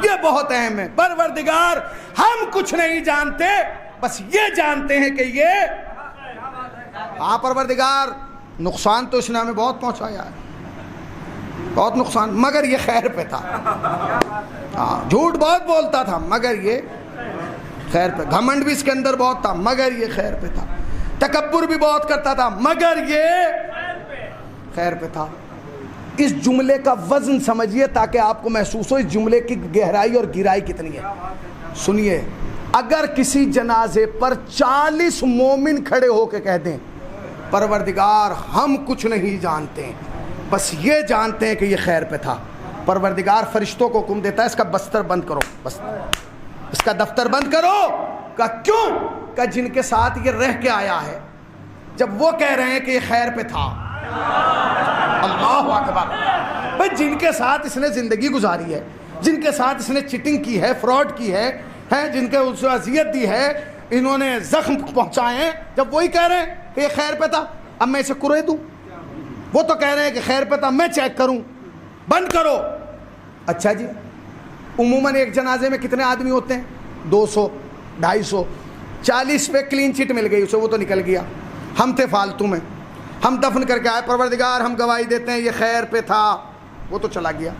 یہ بہت اہم ہے. پروردگار ہم کچھ نہیں جانتے, بس یہ جانتے ہیں کہ یہ پروردگار نقصان تو اس نے ہمیں بہت پہنچایا ہے, بہت نقصان, مگر یہ خیر پہ تھا. جھوٹ بہت بولتا تھا مگر یہ خیر پہ. گھمنڈ بھی اس کے اندر بہت تھا مگر یہ خیر پہ تھا. تکبر بھی بہت کرتا تھا مگر یہ خیر پہ تھا. اس جملے کا وزن سمجھیے تاکہ آپ کو محسوس ہو اس جملے کی گہرائی اور گہرائی کتنی ہے. سنیے, اگر کسی جنازے پر 40 مومن کھڑے ہو کے کہہ دیں پروردگار ہم کچھ نہیں جانتے, بس یہ جانتے ہیں کہ یہ خیر پہ تھا, پروردگار فرشتوں کو حکم دیتا ہے اس کا بستر بند کرو, بس اس کا دفتر بند کرو. کہ کیوں؟ کہ جن کے ساتھ یہ رہ کے آیا ہے، جب وہ کہہ رہے ہیں کہ یہ خیر پہ تھا، اللہ اکبر، بھائی جن کے ساتھ اس نے زندگی گزاری ہے، جن کے ساتھ اس نے چیٹنگ کی ہے، فراڈ کی ہے، جن کے اس کو اذیت دی ہے، انہوں نے زخم پہنچائے ہیں، جب وہی کہہ رہے ہیں کہ یہ خیر پہ تھا، اب میں اسے کرے دوں؟ وہ تو کہہ رہے ہیں کہ خیر پہ تھا، میں چیک کروں، بند کرو۔ اچھا جی، عموماً ایک جنازے میں کتنے آدمی ہوتے ہیں؟ 200 250، 40 پہ کلین چٹ مل گئی اسے، وہ تو نکل گیا، ہم تھے فالتو میں، ہم دفن کر کے آئے، پروردگار ہم گواہی دیتے ہیں یہ خیر پہ تھا، وہ تو چلا گیا۔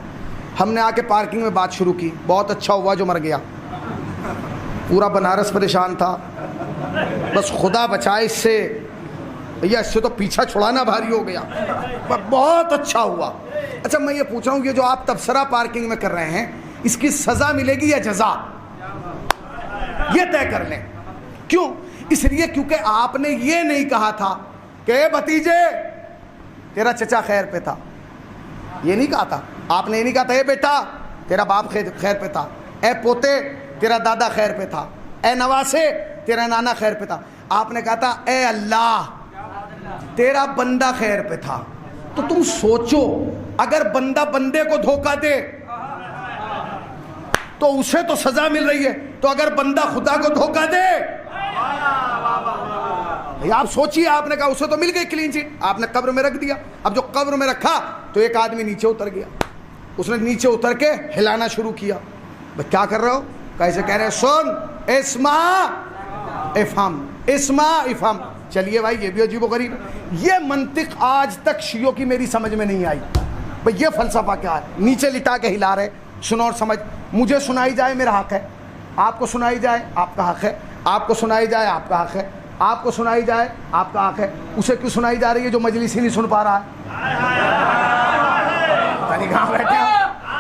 ہم نے آ کے پارکنگ میں بات شروع کی، بہت اچھا ہوا جو مر گیا، پورا بنارس پریشان تھا، بس خدا بچائے اس سے، بھیا اس سے تو پیچھا چھڑانا بھاری ہو گیا، بہت اچھا ہوا۔ اچھا میں یہ پوچھ رہا ہوں، یہ جو آپ تبصرہ پارکنگ میں کر رہے ہیں، اس کی سزا ملے گی یا جزا؟ یہ طے کر لیں۔ کیوں؟ اس لیے کیونکہ آپ نے یہ نہیں کہا تھا کہ اے بھتیجے تیرا چچا خیر پہ تھا، یہ نہیں کہا تھا، آپ نے یہ نہیں کہا تھا اے بیٹا تیرا باپ خیر پہ تھا، اے پوتے تیرا دادا خیر پہ تھا، اے نواسے تیرا نانا خیر پہ تھا، آپ نے کہا تھا اے اللہ تیرا بندہ خیر پہ تھا۔ تو تم سوچو، اگر بندہ بندے کو دھوکہ دے تو اسے تو سزا مل رہی ہے، تو اگر بندہ خدا کو دھوکہ دے، آپ سوچئے، آپ نے کہا اسے تو مل گئی کلین چٹ، آپ نے قبر میں رکھ دیا، اب جو قبر میں رکھا تو ایک آدمی نیچے اتر گیا، اس نے نیچے اتر کے ہلانا شروع کیا، بھئی کیا کر رہے ہو؟ کیسے کہہ رہے ہیں سن اسما افہم، اسما افہم۔ چلیے بھائی یہ بھی عجیب و غریب، یہ منطق آج تک شیعوں کی میری سمجھ میں نہیں آئی، بھئی یہ فلسفہ کیا ہے؟ نیچے لٹا کے ہلا رہے، سنو اور سمجھ، مجھے سنائی جائے میرا حق ہے، آپ کو سنائی جائے آپ کا حق ہے، آپ کو سنائی جائے آپ کا حق ہے، آپ کو سنائی جائے آپ کا حق ہے، اسے کیوں سنائی جا رہی ہے جو مجلس ہی نہیں سن پا رہا ہے؟ کہاں بیٹھے ہو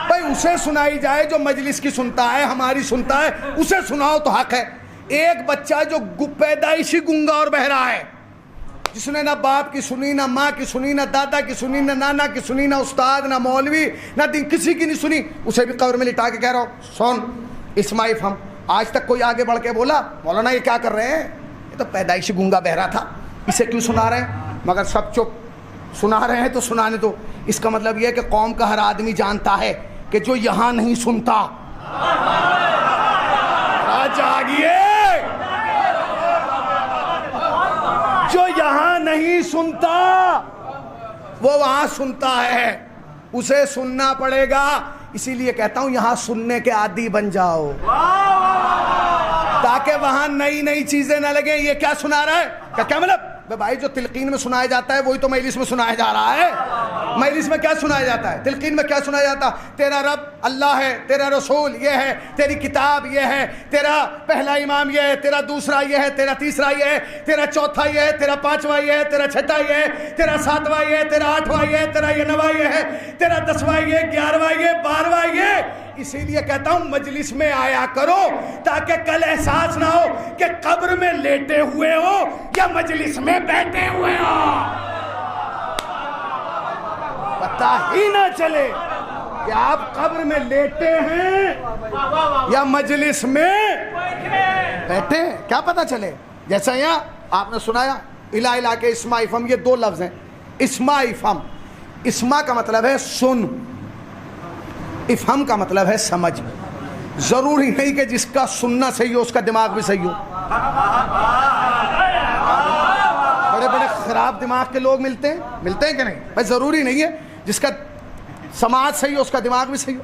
بھائی؟ اسے سنائی جائے جو مجلس کی سنتا ہے، ہماری سنتا ہے، اسے سناؤ تو حق ہے۔ ایک بچہ جو پیدائشی گنگا اور بہرا ہے، جس نے نہ باپ کی سنی، نہ ماں کی سنی، نہ دادا کی سنی، نہ نانا کی سنی، نہ استاد، نہ مولوی، نہ دین، کسی کی نہیں سنی، اسے بھی قبر میں لٹا کے کہہ رہا ہوں سن اسماعیل ہم۔ آج تک کوئی آگے بڑھ کے بولا مولانا یہ کیا کر رہے ہیں؟ یہ تو پیدائشی گنگا بہرا تھا، اسے کیوں سنا رہے ہیں؟ مگر سب چپ، سنا رہے ہیں تو سنانے دو۔ اس کا مطلب یہ ہے کہ قوم کا ہر آدمی جانتا ہے کہ جو یہاں نہیں سنتا، جاگیے، جو یہاں نہیں سنتا وہ وہاں سنتا ہے، اسے سننا پڑے گا۔ اسی لیے کہتا ہوں یہاں سننے کے عادی بن جاؤ، تاکہ وہاں نئی نئی چیزیں نہ لگیں۔ یہ کیا سنا رہا ہے؟ کیا مطلب؟ بھائی جو تلقین میں سنایا جاتا ہے وہی تو مجلس میں سنایا جا رہا ہے۔ مجلس میں کیا سنایا جاتا ہے؟ تلقین میں کیا سنایا جاتا ہے؟ تیرا رب اللہ ہے، تیرا رسول یہ ہے، تیری کتاب یہ ہے، تیرا پہلا امام یہ ہے، تیرا دوسرا یہ ہے، تیرا تیسرا یہ ہے، تیرا چوتھا یہ ہے، تیرا پانچواں یہ ہے، تیرا چھٹا یہ ہے، تیرا ساتواں یہ ہے، تیرا آٹھواں یہ ہے، تیرا یہ نواں یہ ہے، تیرا 10واں یہ، 11واں یہ، 12واں یہ۔ اسی لیے کہتا ہوں مجلس میں آیا کرو تاکہ کل احساس نہ ہو کہ قبر میں لیٹے ہوئے ہو یا مجلس میں بیٹھے ہوئے ہو، پتہ ہی نہ چلے کہ آپ قبر میں لیٹے ہیں یا مجلس میں بیٹھے ہیں، کیا پتہ چلے؟ جیسا یہاں آپ نے سنایا الہ الہ کے اسما افہم، یہ دو لفظ ہیں، اسما افہم۔ اسما کا مطلب ہے سن، افہم کا مطلب ہے سمجھ۔ ضروری نہیں کہ جس کا سننا صحیح ہو اس کا دماغ بھی صحیح ہو۔ بڑے بڑے خراب دماغ کے لوگ ملتے ہیں کہ نہیں؟ بھائی ضروری نہیں ہے جس کا سماعت صحیح ہو اس کا دماغ بھی صحیح ہو۔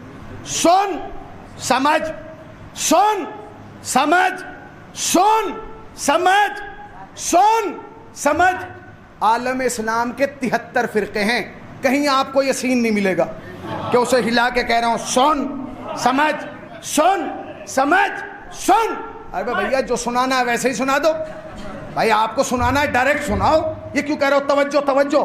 سن سمجھ، سن سمجھ، سن سمجھ، سن سمجھ۔ عالم اسلام کے 73 فرقے ہیں، کہیں آپ کو یہ سین نہیں ملے گا کہ اسے ہلا کے کہہ رہا ہوں سن سمجھ، سن سمجھ، سن۔ ارے بھیا جو سنانا ہے ویسے ہی سنا دو، بھائی آپ کو سنانا ہے ڈائریکٹ سناؤ، یہ کیوں کہہ رہے ہو توجہ توجہ،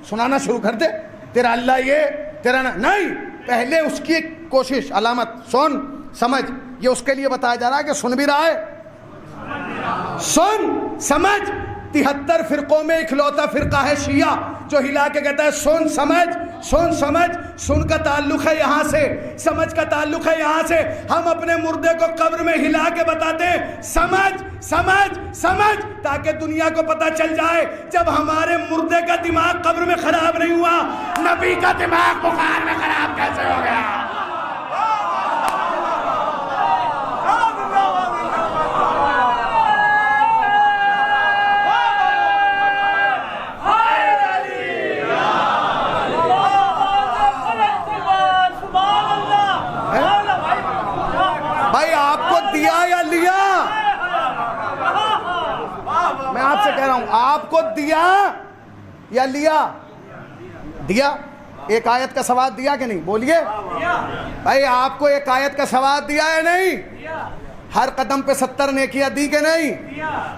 سنانا شروع کر دے، تیرا اللہ یہ تیرا نہیں، پہلے اس کی ایک کوشش علامت سن سمجھ، یہ اس کے لیے بتایا جا رہا ہے کہ سن بھی رہا ہے، سن سمجھ، 73 فرقوں میں اکلوتا فرقہ ہے شیعہ جو ہلا کے کہتا ہے سن سمجھ سن سمجھ. سن کا تعلق ہے یہاں سے, سمجھ کا تعلق ہے یہاں سے. ہم اپنے مردے کو قبر میں ہلا کے بتاتے ہیں سمجھ سمجھ سمجھ, تاکہ دنیا کو پتہ چل جائے جب ہمارے مردے کا دماغ قبر میں خراب نہیں ہوا, نبی کا دماغ بخار میں خراب کیسے ہو گیا؟ بھائی آپ کو دیا یا لیا؟ میں آپ سے کہہ رہا ہوں آپ کو دیا یا لیا؟ دیا. ایک آیت کا ثواب دیا کہ نہیں؟ بولیے بھائی, آپ کو ایک آیت کا ثواب دیا ہے نہیں؟ ہر قدم پہ 70 نیکیاں دی کہ نہیں؟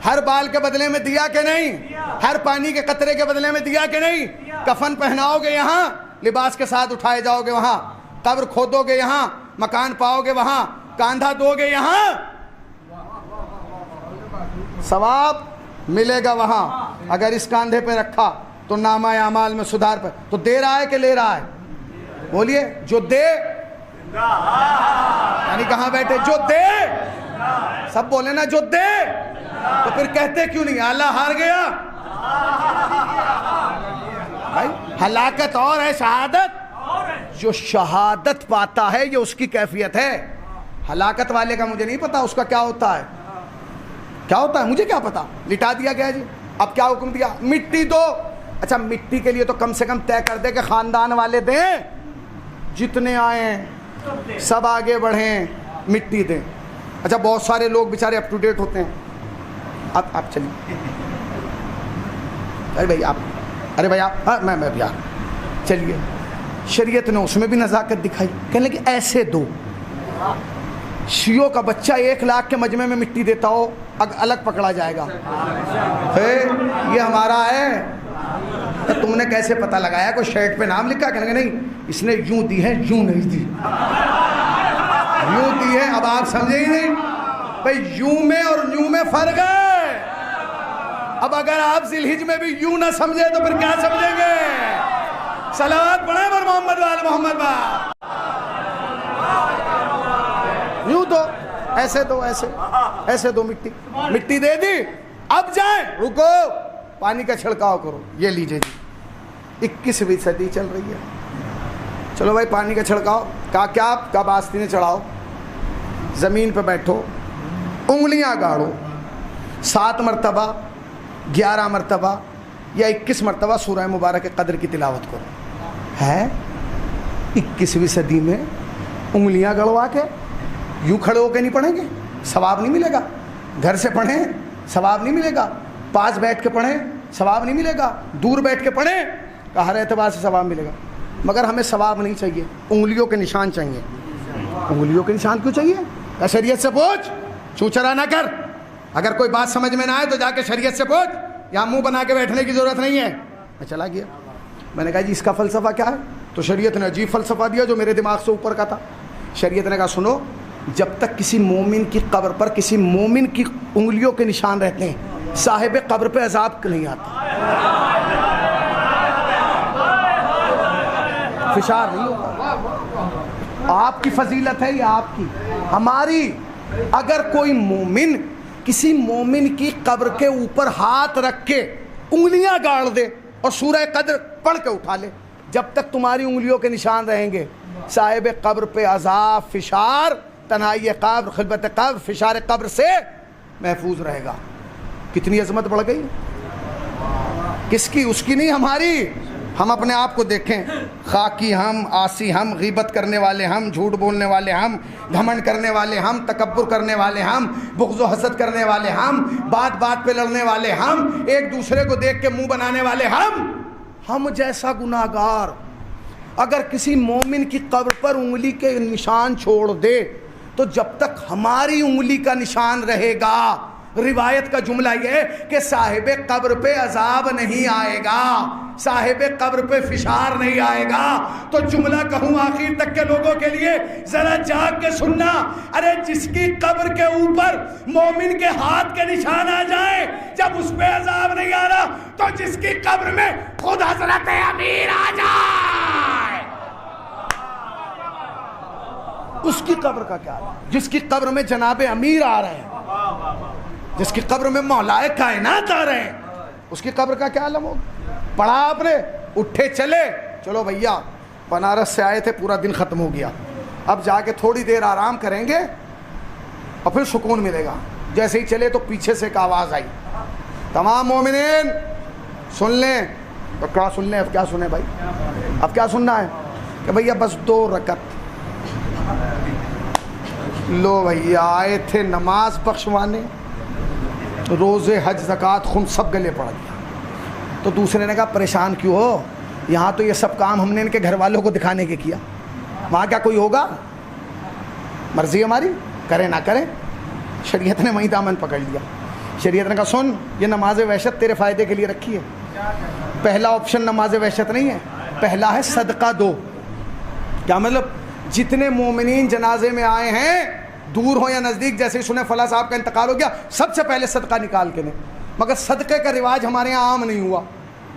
ہر بال کے بدلے میں دیا کہ نہیں؟ ہر پانی کے قطرے کے بدلے میں دیا کہ نہیں؟ کفن پہناؤ گے یہاں, لباس کے ساتھ اٹھائے جاؤ گے وہاں, قبر کھودو گے یہاں, مکان پاؤ گے وہاں, کاندھا دو گے یہاں, ثواب ملے گا وہاں. اگر اس کاندھے پہ رکھا تو نامہ اعمال میں سدھار پہ. تو دے رہا ہے کہ لے رہا ہے؟ بولیے. جو دے یعنی کہاں بیٹھے؟ جو دے, سب بولے نا جو دے. تو پھر کہتے کیوں نہیں اللہ ہار گیا؟ بھائی ہلاکت اور ہے شہادت. جو شہادت پاتا ہے یہ اس کی کیفیت ہے. ہلاکت والے کا مجھے نہیں پتا اس کا کیا ہوتا ہے, کیا ہوتا ہے مجھے کیا پتا. لٹا دیا گیا جی, اب کیا حکم دیا؟ مٹی دو. اچھا مٹی کے لیے تو کم سے کم طے کر دے کہ خاندان والے دیں, جتنے آئیں سب آگے بڑھیں مٹی دیں. اچھا بہت سارے لوگ بیچارے اپ ٹو ڈیٹ ہوتے ہیں. اب آپ چلیے, ارے بھائی آپ, ارے بھائی آپ, میں بھی چلیے. شریعت نے اس میں بھی نزاکت دکھائی, کہنے لگے ایسے دو. شیعوں کا بچہ 1 لاکھ کے مجمع میں مٹی دیتا ہو الگ پکڑا جائے گا. یہ ہمارا ہے. تم نے کیسے پتہ لگایا؟ کوئی شرٹ پہ نام لکھا؟ کہنے لگے نہیں اس نے یوں دی ہے, یوں نہیں دی, یوں دی ہے. اب آپ سمجھے ہی نہیں بھائی, یوں میں اور یوں میں فرق ہے. اب اگر آپ ذی الحج میں بھی یوں نہ سمجھے تو پھر کیا سمجھیں گے؟ صلوات پڑھیں پر محمد وال محمد با. یوں دو, ایسے دو, ایسے دو. مٹی دے دی. اب جائیں, رکو, پانی کا چھڑکاؤ کرو. یہ لیجئے جی, 21ویں صدی چل رہی ہے. چلو بھائی پانی کا چھڑکاؤ. کیا کب آستینیں چڑھاؤ, زمین پہ بیٹھو, انگلیاں گاڑو, 7 مرتبہ 11 مرتبہ یا 21 مرتبہ سورہ مبارک قدر کی تلاوت کرو. ہے 21ویں صدی میں انگلیاں گڑوا کے یوں کھڑے ہو کے نہیں پڑھیں گے, ثواب نہیں ملے گا. گھر سے پڑھیں ثواب نہیں ملے گا, پاس بیٹھ کے پڑھیں ثواب نہیں ملے گا, دور بیٹھ کے پڑھیں ہر اعتبار سے ثواب ملے گا. مگر ہمیں ثواب نہیں چاہیے, انگلیوں کے نشان چاہیے. انگلیوں کے نشان کیوں چاہیے؟ شریعت سے پوچھ, چوچرا نہ کر. اگر کوئی بات سمجھ میں نہ آئے تو جا کے شریعت سے پوچھ, یہاں منہ بنا کے بیٹھنے کی ضرورت نہیں ہے. میں چلا گیا, میں نے کہا جی اس کا فلسفہ کیا ہے؟ تو شریعت نے عجیب فلسفہ دیا جو میرے دماغ سے اوپر کا تھا. شریعت نے کہا سنو, جب تک کسی مومن کی قبر پر کسی مومن کی انگلیوں کے نشان رہتے ہیں صاحب قبر پہ عذاب نہیں آتا, فشار نہیں ہوتا. آپ کی فضیلت ہے یا آپ کی؟ ہماری. اگر کوئی مومن کسی مومن کی قبر کے اوپر ہاتھ رکھ کے انگلیاں گاڑ دے اور سورہ قدر پڑھ کے اٹھا لے, جب تک تمہاری انگلیوں کے نشان رہیں گے صاحب قبر پہ عذاب, فشار, تنہائی قبر, خلوت قبر, فشار قبر سے محفوظ رہے گا. کتنی عظمت بڑھ گئی. کس کی؟ اس کی نہیں, ہماری. ہم اپنے آپ کو دیکھیں, خاکی ہم, آسی ہم, غیبت کرنے والے ہم, جھوٹ بولنے والے ہم, گھمنڈ کرنے والے ہم, تکبر کرنے والے ہم, بغض و حسد کرنے والے ہم, بات بات پہ لڑنے والے ہم, ایک دوسرے کو دیکھ کے منہ بنانے والے ہم جیسا گناہگار اگر کسی مومن کی قبر پر انگلی کے نشان چھوڑ دے تو جب تک ہماری انگلی کا نشان رہے گا, روایت کا جملہ یہ کہ صاحب قبر پہ عذاب نہیں آئے گا, صاحب قبر پہ فشار نہیں آئے گا. تو جملہ کہوں آخر تک کے لوگوں کے لیے, ذرا جاگ کے سننا. ارے جس کی قبر کے اوپر مومن کے ہاتھ کے نشان آ جائیں, جب اس پہ عذاب نہیں تو جس کی قبر میں خود حضرت امیر آ جائے اس کی قبر کا کیا ہے؟ جس کی قبر میں جناب امیر آ رہے ہیں، جس کی قبر میں مولا کائنات آ رہے ہیں، اس کی قبر کا کیا عالم ہوگا؟ پڑھا آپ نے، اٹھے چلے، چلو بھیا بنارس سے آئے تھے، پورا دن ختم ہو گیا، اب جا کے تھوڑی دیر آرام کریں گے اور پھر سکون ملے گا۔ جیسے ہی چلے تو پیچھے سے ایک آواز آئی، تمام مومنین سن لیں۔ تو کیا سن لیں؟ اب کیا سنیں بھائی؟ اب کیا سننا ہے کہ بھیا بس 2 رکعت۔ لو بھیا آئے تھے نماز بخشوانے، روزے حج زکوٰۃ خم سب گلے پڑ گیا۔ تو دوسرے نے کہا پریشان کیوں ہو، یہاں تو یہ سب کام ہم نے ان کے گھر والوں کو دکھانے کے کیا، وہاں کیا کوئی ہوگا؟ مرضی ہماری، کریں نہ کریں۔ شریعت نے وہیں دامن پکڑ لیا۔ شریعت نے کہا سن، یہ نماز وحشت تیرے فائدے کے لیے رکھی ہے۔ پہلا آپشن نماز وحشت نہیں ہے، پہلا ہے صدقہ دو۔ کیا مطلب؟ جتنے مومنین جنازے میں آئے ہیں، دور ہو یا نزدیک، جیسے ہی سنے فلاں صاحب کا انتقال ہو گیا، سب سے پہلے صدقہ نکال کے دیں۔ مگر صدقے کا رواج ہمارے یہاں عام نہیں ہوا،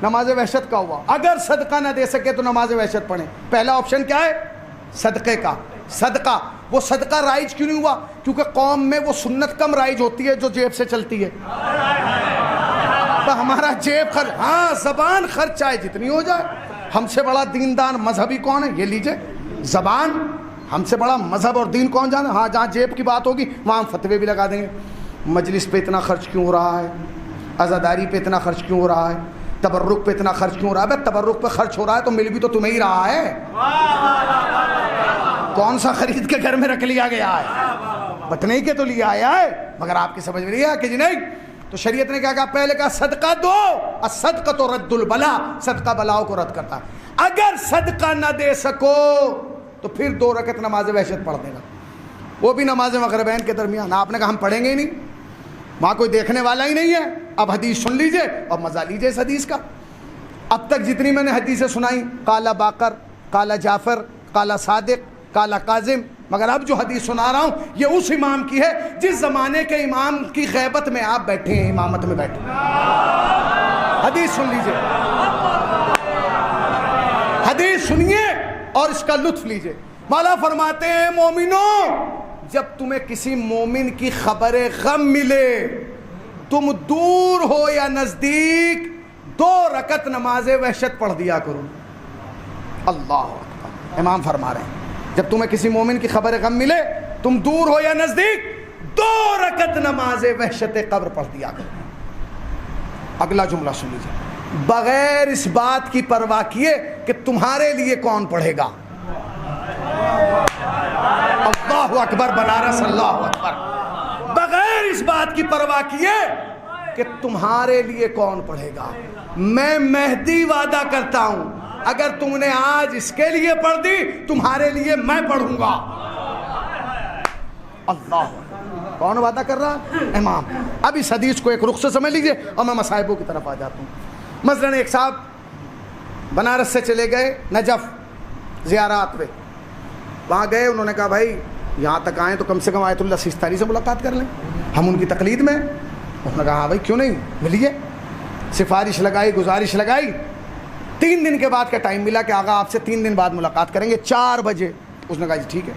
نماز وحشت کا ہوا۔ اگر صدقہ نہ دے سکے تو نماز وحشت پڑھیں۔ پہلا آپشن کیا ہے؟ صدقے کا۔ صدقہ، وہ صدقہ رائج کیوں نہیں ہوا؟ کیونکہ قوم میں وہ سنت کم رائج ہوتی ہے جو جیب سے چلتی ہے۔ تو ہمارا جیب خرچ، ہاں زبان خرچ چاہے جتنی ہو جائے۔ ہم سے بڑا دیندار مذہبی کون ہے؟ یہ لیجئے زبان۔ ہم سے بڑا مذہب اور دین کون جانا؟ ہاں جہاں جیب کی بات ہوگی وہاں ہم فتوے بھی لگا دیں گے۔ مجلس پہ اتنا خرچ کیوں ہو رہا ہے؟ عزاداری پہ اتنا خرچ کیوں ہو رہا ہے؟ تبرک پہ اتنا خرچ کیوں ہو رہا ہے؟ بھائی تبرک پہ خرچ ہو رہا ہے تو مل بھی تو تمہیں ہی رہا ہے، کون سا خرید کے گھر میں رکھ لیا گیا ہے؟ بتنے کے تو لیا آیا ہے، مگر آپ کی سمجھ میں نہیں آیا کہ جی نہیں۔ تو شریعت نے کیا کہا؟ پہلے کہا صدقہ دو، الصدقۃ رد البلا، صدقہ بلاؤں کو رد کرتا ہے۔ اگر صدقہ نہ دے سکو تو پھر 2 رکعت نماز وحشت پڑھ دینا، وہ بھی نماز مغربین کے درمیان۔ آپ نے کہا ہم پڑھیں گے ہی نہیں، وہاں کوئی دیکھنے والا ہی نہیں ہے۔ اب حدیث سن لیجئے اور مزہ لیجئے اس حدیث کا۔ اب تک جتنی میں نے حدیثیں سنائی، قال باقر، قال جعفر، قال صادق، قال کاظم، مگر اب جو حدیث سنا رہا ہوں یہ اس امام کی ہے جس زمانے کے امام کی غیبت میں آپ بیٹھے ہیں، امامت میں بیٹھے ہیں۔ حدیث سن لیجئے، حدیث سنیے اور اس کا لطف لیجئے۔ مولا فرماتے ہیں مومنوں، جب تمہیں کسی مومن کی خبر غم ملے، تم دور ہو یا نزدیک 2 رکعت نماز وحشت پڑھ دیا کرو۔ اللہ اکبر، امام فرما رہے ہیں جب تمہیں کسی مومن کی خبر غم ملے، تم دور ہو یا نزدیک 2 رکعت نماز وحشت قبر پڑھ دیا کرو۔ اگلا جملہ سن لیجیے، بغیر اس بات کی پرواہ کیے کہ تمہارے لیے کون پڑھے گا۔ اللہ اکبر، بنارس اللہ اکبر۔ بغیر اس بات کی پرواہ کیے کہ تمہارے لیے کون پڑھے گا، میں مہدی وعدہ کرتا ہوں اگر تم نے آج اس کے لیے پڑھ دی تمہارے لیے میں پڑھوں گا۔ اللہ، کون وعدہ کر رہا؟ امام۔ اب اس حدیث کو ایک رخ سے سمجھ لیجئے اور میں مصائبوں کی طرف آ جاتا ہوں۔ مثلاً ایک صاحب بنارس سے چلے گئے نجف زیارات پہ، وہاں گئے، انہوں نے کہا بھائی یہاں تک آئیں تو کم سے کم آیت اللہ سیستانی سے ملاقات کر لیں، ہم ان کی تقلید میں۔ انہوں نے کہا ہاں بھائی کیوں نہیں، ملیے۔ سفارش لگائی، گزارش لگائی، 3 دن کے بعد کا ٹائم ملا کہ آقا آپ سے 3 دن بعد ملاقات کریں گے 4 بجے۔ اس نے کہا جی ٹھیک ہے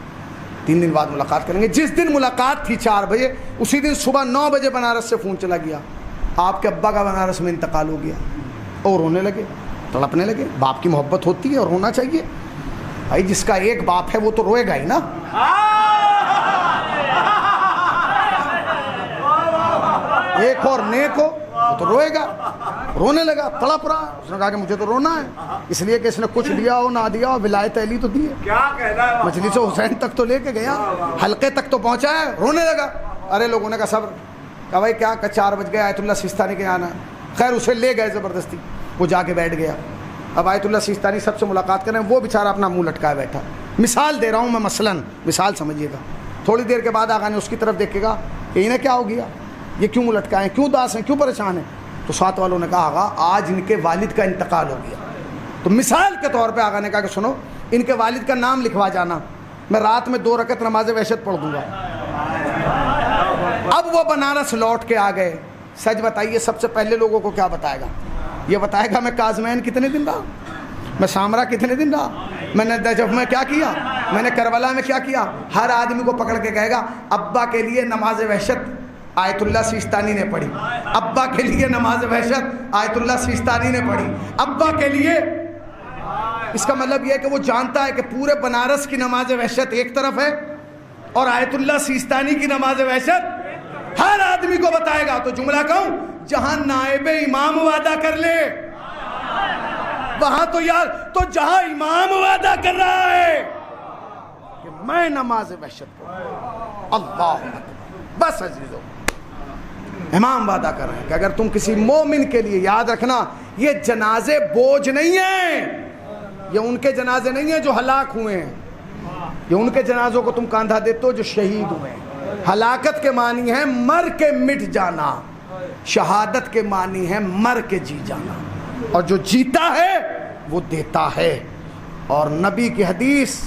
3 دن بعد ملاقات کریں گے۔ جس دن ملاقات تھی 4 بجے، اسی دن صبح 9 بجے بنارس سے فون چلا گیا، آپ کے ابا کا بنارس میں انتقال ہو گیا۔ اور رونے لگے، تڑپنے لگے۔ باپ کی محبت ہوتی ہے اور رونا چاہیے بھائی، جس کا ایک باپ ہے وہ تو روئے گا ہی نا۔ ایک اور نیک ہو وہ تو روئے گا۔ رونے لگا، تڑپ رہا۔ اس نے کہا کہ مجھے تو رونا ہے، اس لیے کہ اس نے کچھ دیا ہو نہ دیا ہو، ولایت علی تو دی ہے، کیا کہنا ہے، مجلس حسین تک تو لے کے گیا، حلقے تک تو پہنچا ہے۔ رونے لگا۔ ارے لوگوں نے کہا صبر، کہا بھائی کیا کہ 4 بج گئے، آیت اللہ سیستانی کے آنا ہے۔ خیر اسے لے گئے زبردستی، وہ جا کے بیٹھ گیا۔ اب آیت اللہ سیستانی سب سے ملاقات کریں، وہ بیچارہ اپنا منہ لٹکائے بیٹھا۔ مثال دے رہا ہوں میں، مثلاً مثال سمجھیے گا۔ تھوڑی دیر کے بعد آقا نے اس کی طرف دیکھے گا کہ انہیں کیا ہو گیا، یہ کیوں منہ لٹکائے ہیں، کیوں اداس ہیں، کیوں پریشان ہیں؟ تو ساتھ والوں نے کہا آقا آج ان کے والد کا انتقال ہو گیا۔ تو مثال کے طور پہ آقا نے کہا کہ سنو ان کے والد کا نام لکھوا جانا، میں رات میں 2 رکعت نماز وحشت پڑھ دوں گا۔ اب وہ بنارس لوٹ کے آ گئے۔ سچ بتائیے سب سے پہلے لوگوں کو کیا بتائے گا؟ یہ بتائے گا میں کاظمین کتنے دن رہا, میں سامرا کتنے دن رہا, میں نے نجف میں کیا کیا, میں نے کربلا میں کیا کیا. ہر آدمی کو پکڑ کے کہے گا ابا کے لیے نماز وحشت آیت اللہ سیستانی نے پڑھی, ابا کے لیے نماز وحشت آیت اللہ سیستانی نے پڑھی, ابا کے لیے. اس کا مطلب یہ ہے کہ وہ جانتا ہے کہ پورے بنارس کی نماز وحشت ایک طرف ہے اور آیت اللہ سیستانی کی نماز وحشت ہر آدمی کو بتائے گا. تو جملہ کہوں, جہاں نائب امام وعدہ کر لے وہاں تو یار, تو جہاں امام وعدہ کر رہا ہے کہ میں نماز وحشت پڑھوں, اللہ بس عزیزو, امام وعدہ کر رہے ہیں کہ اگر تم کسی مومن کے لیے, یاد رکھنا یہ جنازے بوجھ نہیں ہیں, یہ ان کے جنازے نہیں ہیں جو ہلاک ہوئے ہیں, یہ ان کے جنازوں کو تم کاندھا دیتے ہو جو شہید ہوئے ہیں. ہلاکت کے معنی ہے مر کے مٹ جانا, شہادت کے معنی ہے مر کے جی جانا, اور جو جیتا ہے وہ دیتا ہے. اور نبی کی حدیث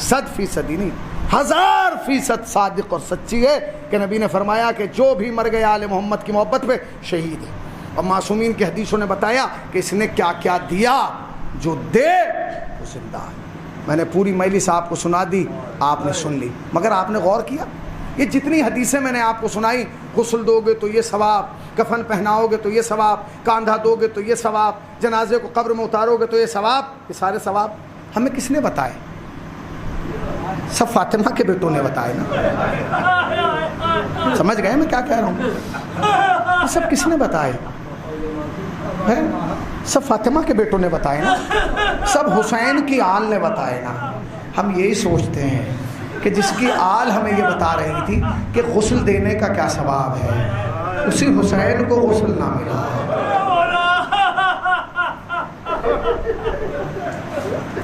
100% نہیں 1000% صادق اور سچی ہے کہ نبی نے فرمایا کہ جو بھی مر گیا آل محمد کی محبت پہ شہید ہے. اور معصومین کی حدیثوں نے بتایا کہ اس نے کیا کیا دیا, جو دے وہ زندہ ہے. میں نے پوری مجلس آپ کو سنا دی, آپ نے سن لی, مگر آپ نے غور کیا یہ جتنی حدیثیں میں نے آپ کو سنائی, غسل دو گے تو یہ ثواب, کفن پہناؤ گے تو یہ ثواب, کاندھا دو گے تو یہ ثواب, جنازے کو قبر میں اتارو گے تو یہ ثواب, یہ سارے ثواب ہمیں کس نے بتائے؟ سب فاطمہ کے بیٹوں نے بتائے نا. سمجھ گئے میں کیا کہہ رہا ہوں؟ یہ سب کس نے بتائے؟ سب فاطمہ کے بیٹوں نے بتائے نا, سب حسین کی آل نے بتائے نا. ہم یہی سوچتے ہیں کہ جس کی آل ہمیں یہ بتا رہی تھی کہ غسل دینے کا کیا ثواب ہے, اسی حسین کو غسل نہ ملا.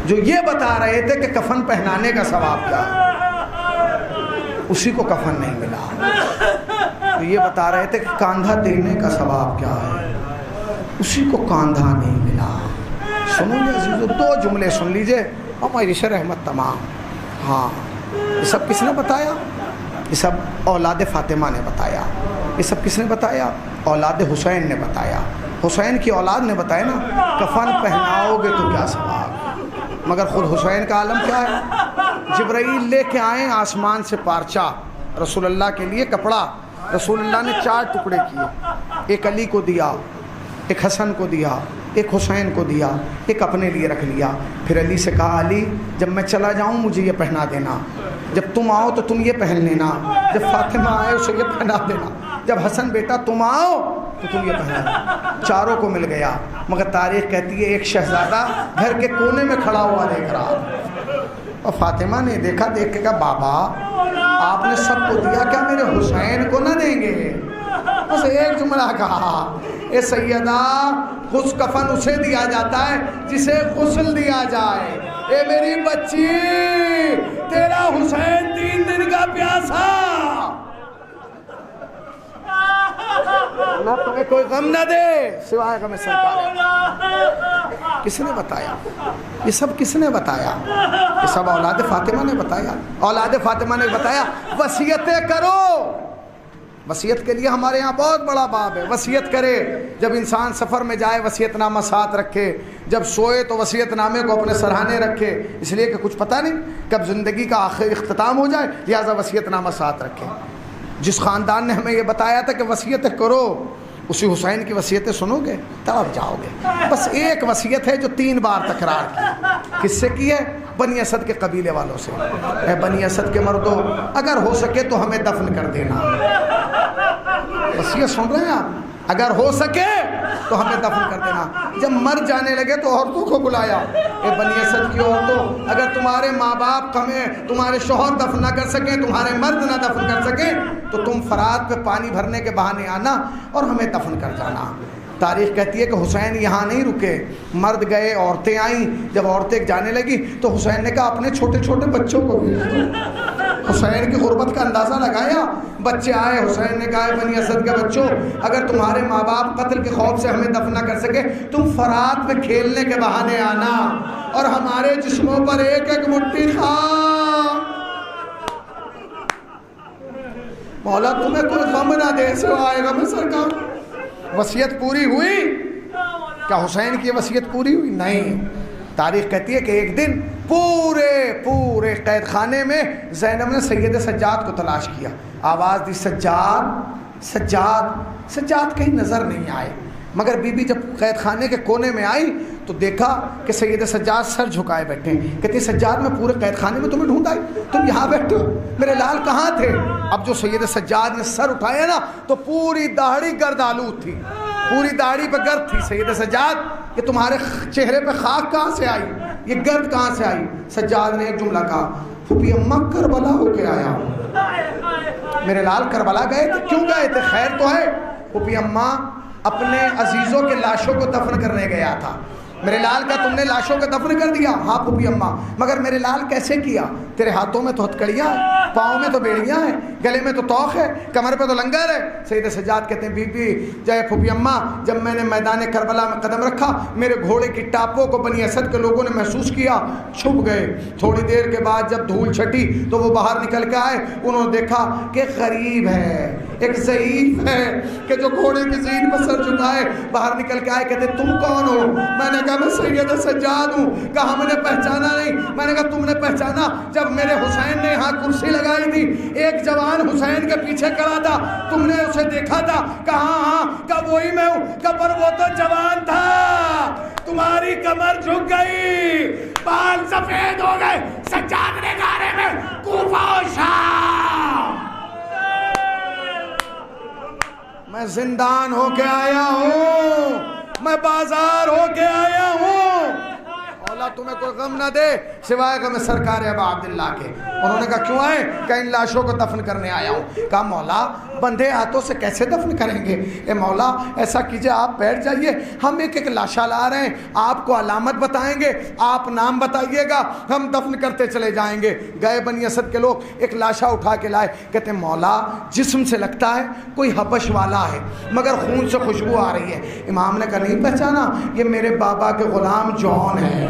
جو یہ بتا رہے تھے کہ کفن پہنانے کا ثواب کیا ہے, اسی کو کفن نہیں ملا. تو یہ بتا رہے تھے کہ کاندھا دینے کا ثواب کیا ہے, اسی کو کاندھا نہیں ملا. سنو گے عزیزو, 2 جملے سن لیجئے اور مجلس رحمت تمام. ہاں یہ سب کس نے بتایا؟ یہ سب اولاد فاطمہ نے بتایا. یہ سب کس نے بتایا؟ اولاد حسین نے بتایا. حسین کی اولاد نے بتایا نا, کفن پہناؤ گے تو کیا ثواب. مگر خود حسین کا عالم کیا ہے؟ جبرائیل لے کے آئے آسمان سے پارچہ, رسول اللہ کے لیے کپڑا, رسول اللہ نے 4 ٹکڑے کیے, ایک علی کو دیا, ایک حسن کو دیا, ایک حسین کو دیا, ایک اپنے لیے رکھ لیا. پھر علی سے کہا علی جب میں چلا جاؤں مجھے یہ پہنا دینا, جب تم آؤ تو تم یہ پہن لینا, جب فاطمہ آئے اسے یہ پہنا دینا, جب حسن بیٹا تم آؤ تو تم یہ پہنا دینا. 4 کو مل گیا. مگر تاریخ کہتی ہے ایک شہزادہ گھر کے کونے میں کھڑا ہوا دیکھ رہا, اور فاطمہ نے دیکھا, دیکھ کے کہا بابا آپ نے سب کو دیا, کیا میرے حسین کو نہ دیں گے؟ بس ایک جملہ کہا, اے سیدہ غسل کفن اسے دیا جاتا ہے جسے غسل دیا جائے. اے میری بچی تیرا حسین 3 دن کا پیاسا, نہ تمہیں کوئی غم نہ دے سوائے غم سرکار. کس نے بتایا؟ یہ سب کس نے بتایا؟ یہ سب اولاد فاطمہ نے بتایا. اولاد فاطمہ نے بتایا وصیتیں کرو. وصیت کے لیے ہمارے یہاں بہت بڑا باب ہے. وصیت کرے, جب انسان سفر میں جائے وصیت نامہ ساتھ رکھے, جب سوئے تو وصیت نامے کو اپنے سرہانے رکھے, اس لیے کہ کچھ پتہ نہیں کب زندگی کا آخر اختتام ہو جائے, لہٰذا وصیت نامہ ساتھ رکھے. جس خاندان نے ہمیں یہ بتایا تھا کہ وصیتیں کرو, اسی حسین کی وصیتیں سنو گے تب آپ جاؤ گے. بس ایک وصیت ہے جو 3 بار تکرار کی. کس سے کی ہے؟ بنی اسد کے قبیلے والوں سے. اے بنی اسد کے مردوں, اگر ہو سکے تو ہمیں دفن کر دینا. وصیت سن رہے ہیں آپ؟ اگر ہو سکے تو ہمیں دفن کر دینا. جب مر جانے لگے تو عورتوں کو بلایا, اے بنی اسد کی عورتوں, اگر تمہارے ماں باپ تمہارے شوہر دفن نہ کر سکیں, تمہارے مرد نہ دفن کر سکیں, تو تم فرات پہ پانی بھرنے کے بہانے آنا اور ہمیں دفن کر جانا. تاریخ کہتی ہے کہ حسین یہاں نہیں رکے, مرد گئے, عورتیں آئیں. جب عورتیں جانے لگی تو حسین نے کہا اپنے چھوٹے چھوٹے بچوں کو بھیج دو. حسین کی غربت کا اندازہ لگایا. بچے آئے, حسین نے کہا بنی اسد کے بچوں, اگر تمہارے ماں باپ قتل کے خوف سے ہمیں دفن نہ کر سکے, تم فرات میں کھیلنے کے بہانے آنا اور ہمارے جسموں پر ایک ایک مٹھی خاک. مولا تمہیں کوئی غم نہ دے سوائے غم سرکار. وصیت پوری ہوئی کیا حسین کی وصیت پوری ہوئی؟ نہیں. تاریخ کہتی ہے کہ ایک دن پورے قید خانے میں زینب نے سید سجاد کو تلاش کیا. آواز دی سجاد سجاد. سجاد کہیں نظر نہیں آئے. مگر بی بی جب قید خانے کے کونے میں آئی تو دیکھا کہ سید سجاد سر جھکائے بیٹھے ہیں. کہتی سجاد میں پورے قید خانے میں تمہیں ڈھونڈ آئی, تم یہاں بیٹھے ہو, میرے لال کہاں تھے؟ اب جو سید سجاد نے سر اٹھایا نا تو پوری داڑھی گرد آلود تھی, پوری داڑھی پہ گرد تھی. سید سجاد کہ تمہارے چہرے پہ خاک کہاں سے آئی, یہ گرد کہاں سے آئی؟ سجاد نے ایک جملہ کہا, پھوپھی اماں کربلا ہو کے آیا. میرے لال کربلا گئے تھے, کیوں گئے تھے؟ خیر تو ہے. پھوپھی اماں اپنے عزیزوں کے لاشوں کو دفن کرنے گیا تھا. میرے لال کا تم نے لاشوں کا دفن کر دیا؟ ہاں پھوپھی اماں. مگر میرے لال کیسے کیا؟ تیرے ہاتھوں میں تو ہتکڑیاں ہیں, پاؤں میں تو بیڑیاں ہیں, گلے میں تو توخ ہے, کمر پہ تو لنگر ہے. سید سجاد کہتے ہیں بی بی جائے پھوپھی اماں, جب میں نے میدان کربلا میں قدم رکھا میرے گھوڑے کی ٹاپوں کو بنی اسد کے لوگوں نے محسوس کیا, چھپ گئے. تھوڑی دیر کے بعد جب دھول چھٹی تو وہ باہر نکل کے آئے. انہوں نے دیکھا کہ غریب ہے, ایک ضعیف ہے کہ جو گھوڑے کی زین پر سر جھکائے. باہر نکل کے آئے, کہتے تم کون ہو؟ میں نے کہا میں سید سجاد ہوں. کہا ہم نے پہچانا نہیں. میں نے کہا تم نے پہچانا جب میرے حسین نے یہاں کرسی لگائی تھی, ایک جوان حسین کے پیچھے کھڑا تھا, تم نے اسے دیکھا تھا؟ کہا ہاں. کہا وہی میں ہوں. کہا پر وہ تو جوان تھا, تمہاری کمر جھک گئی, بال سفید ہو گئے. سجاد نے گارے میں کوفہ و شام. میں زندان ہو کے آیا ہوں, میں بازار ہو کے آیا ہوں. مولا تمہیں کوئی غم نہ دے سوائے غم سرکار ابا عبداللہ کے. انہوں نے کہا کیوں آئے؟ کہ ان لاشوں کو دفن کرنے آیا ہوں. کہا مولا بندھے ہاتھوں سے کیسے دفن کریں گے؟ اے مولا ایسا کیجئے آپ بیٹھ جائیے, ہم ایک ایک لاشا لا رہے ہیں, آپ کو علامت بتائیں گے, آپ نام بتائیے گا, ہم دفن کرتے چلے جائیں گے. گئے بنی اسد کے لوگ, ایک لاشا اٹھا کے لائے. کہتے ہیں مولا جسم سے لگتا ہے کوئی حبش والا ہے مگر خون سے خوشبو آ رہی ہے. امام نے کہا نہیں پہچانا, یہ میرے بابا کے غلام جون ہے.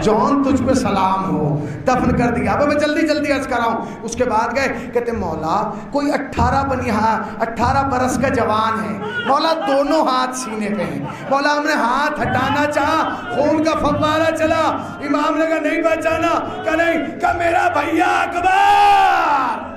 جون تجھ پہ سلام ہو. دفن کر دیا. اب میں جلدی عرض کر رہا ہوں. اس کے بعد گئے, کہتے مولا کوئی 18 برس کا جوان ہے. مولا دونوں ہاتھ سینے پہ ہیں. مولا ہم نے ہاتھ ہٹانا چاہا, خون کا فوارہ چلا. امام نے کہا نہیں پہچانا. کہا نہیں, کہا میرا بھیا اکبر.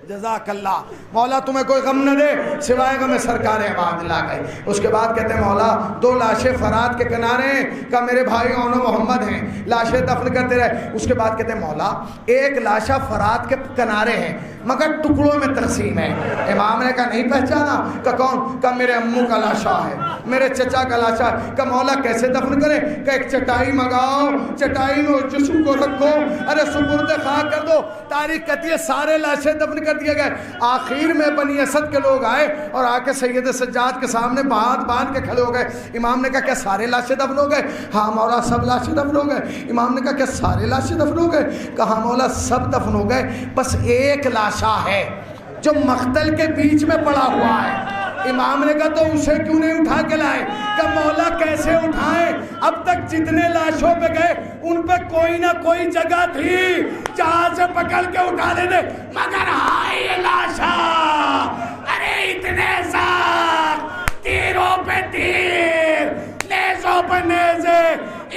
جزاک اللہ. مولا تمہیں کوئی غم نہ دے سوائے غم سرکار عباداللہ گئے. اس کے بعد کہتے ہیں مولا دو لاشیں فرات کے کنارے ہیں. کہا میرے بھائی اون و محمد ہیں. لاشیں دفن کرتے رہے. اس کے بعد کہتے ہیں مولا ایک لاشا فرات کے کنارے ہیں مگر ٹکڑوں میں تقسیم ہے. امام نے کہا نہیں پہچانا. کہا کون؟ کہا میرے امو کا لاشا ہے, میرے چچا کا لاشا ہے. کہا مولا کیسے دفن کریں؟ کہ ایک چٹائی منگاؤ, چٹائی میں جسم کو رکھو, ارے سپرد خاک کر دو. تاریخ کہتی ہے سارے لاشیں دفن کر دیے گئے. آخر میں بنی اسد کے لوگ آئے اور آ کے سید سجاد کے سامنے ہاتھ باندھ کے کھڑے ہو گئے. امام نے کہا کیا سارے لاشیں دفن ہو گئے؟ ہاں مولا سب لاشیں دفن ہو گئے. امام نے کہا کیا سارے لاشیں دفن ہو گئے؟ کہا مولا سب دفن ہو گئے, بس ایک لاشا ہے جو مقتل کے بیچ میں پڑا ہوا ہے. امام نے کہا تو اسے کیوں نہیں اٹھا کے لائے؟ کہ مولا کیسے اٹھائیں؟ اب تک جتنے لاشوں پہ گئے ان پہ کوئی نہ کوئی جگہ تھی جہاں سے پکڑ کے اٹھا دیتے, مگر ہائی یہ لاشا, ارے اتنے ساتھ, تیروں پہ تیر, نیزوں پہ نیزے.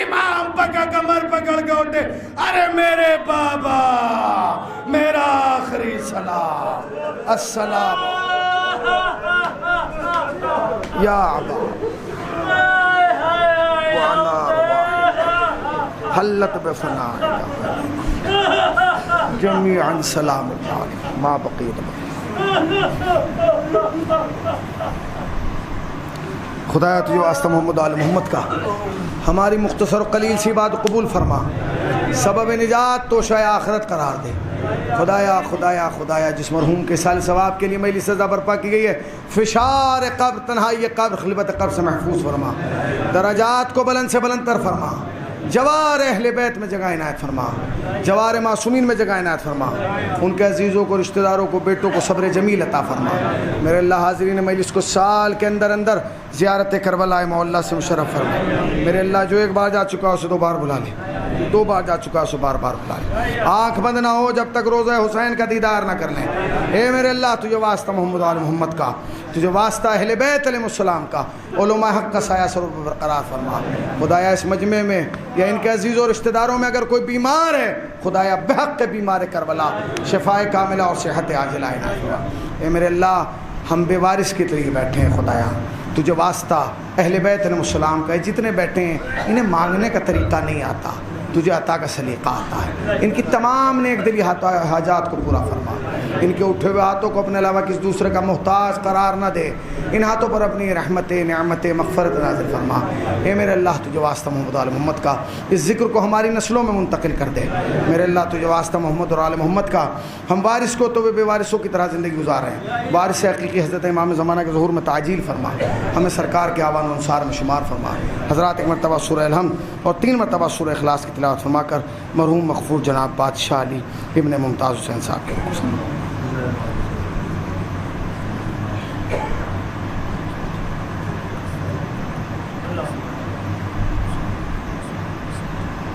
امام پکا کمر پکڑ کے اٹھے, ارے میرے بابا, میرا آخری سلام, السلام یا عبا وعلا رواحی حلت بفنا جمیعا سلام اللہ ما بقیت. خدایا تجھے واسطہ محمد آل محمد کا ہماری مختصر و قلیل سی بات قبول فرما, سبب نجات تو شاہ آخرت قرار دے. خدایا جس مرحوم کے سال ثواب کے لیے میلی سزا برپا کی گئی ہے, فشار قبر, تنہائی قبر, خلوت قبر سے محفوظ فرما. درجات کو بلند سے بلند تر فرما. جوار اہل بیت میں جگہ عنایت فرما, جوار معصومین میں جگہ عنایت فرما. ان کے عزیزوں کو, رشتہ داروں کو, بیٹوں کو صبر جمیل عطا فرما. میرے اللہ حاضرین مجلس کو سال کے اندر زیارت کربلا مولا سے مشرف فرما میرے اللہ، جو ایک بار جا چکا اسے 2 بار بلا لے، 2 بار جا چکا اسے بار بار بلا لے، آنکھ بند نہ ہو جب تک روضہ حسین کا دیدار نہ کر لیں۔ اے میرے اللہ، تجھے واسطہ محمد و آل محمد کا، تجھے واسطہ اہل بیت علیہ السلام کا، علماء حق کا سایہ سر پر برقرار فرما۔ خدایا اس مجمع میں یا ان کے عزیز و رشتہ داروں میں اگر کوئی بیمار ہے، خدایا بحق بیمار کربلا شفائے کاملہ اور صحت عاجلہ عنایت فرما۔ اے میرے اللہ، ہم بے وارث کے طریقے بیٹھے ہیں، خدایا تجھے واسطہ اہل بیت علیہ السلام کا جتنے بیٹھے ہیں انہیں مانگنے کا طریقہ نہیں آتا، تجھے عطا کا سلیقہ آتا ہے۔ ان کی تمام نیک دلی حاجات کو پورا فرما، ان کے اٹھے ہوئے ہاتھوں کو اپنے علاوہ کسی دوسرے کا محتاج قرار نہ دے، ان ہاتھوں پر اپنی رحمت نعمت مغفرت نازل فرما۔ اے میرے اللہ، تجھے واسطہ محمد آل محمد کا اس ذکر کو ہماری نسلوں میں منتقل کر دے۔ میرے اللہ، تجھے واسطہ محمد اور آل محمد کا ہم وارث کو تو بے وارثوں کی طرح زندگی گزار رہے ہیں، وارث حقیقی حضرت امام زمانہ کے ظہور میں تعجیل فرما، ہمیں سرکار کے آوان و انصار میں شمار فرما۔ حضرات ایک مرتبہ سورہ الحمد اور 3 مرتبہ سورہ اخلاص کی تلاوت فرما کر مرحوم مغفور جناب بادشاہ علی ابن ممتاز حسین صاحب کے حکم سے اللہ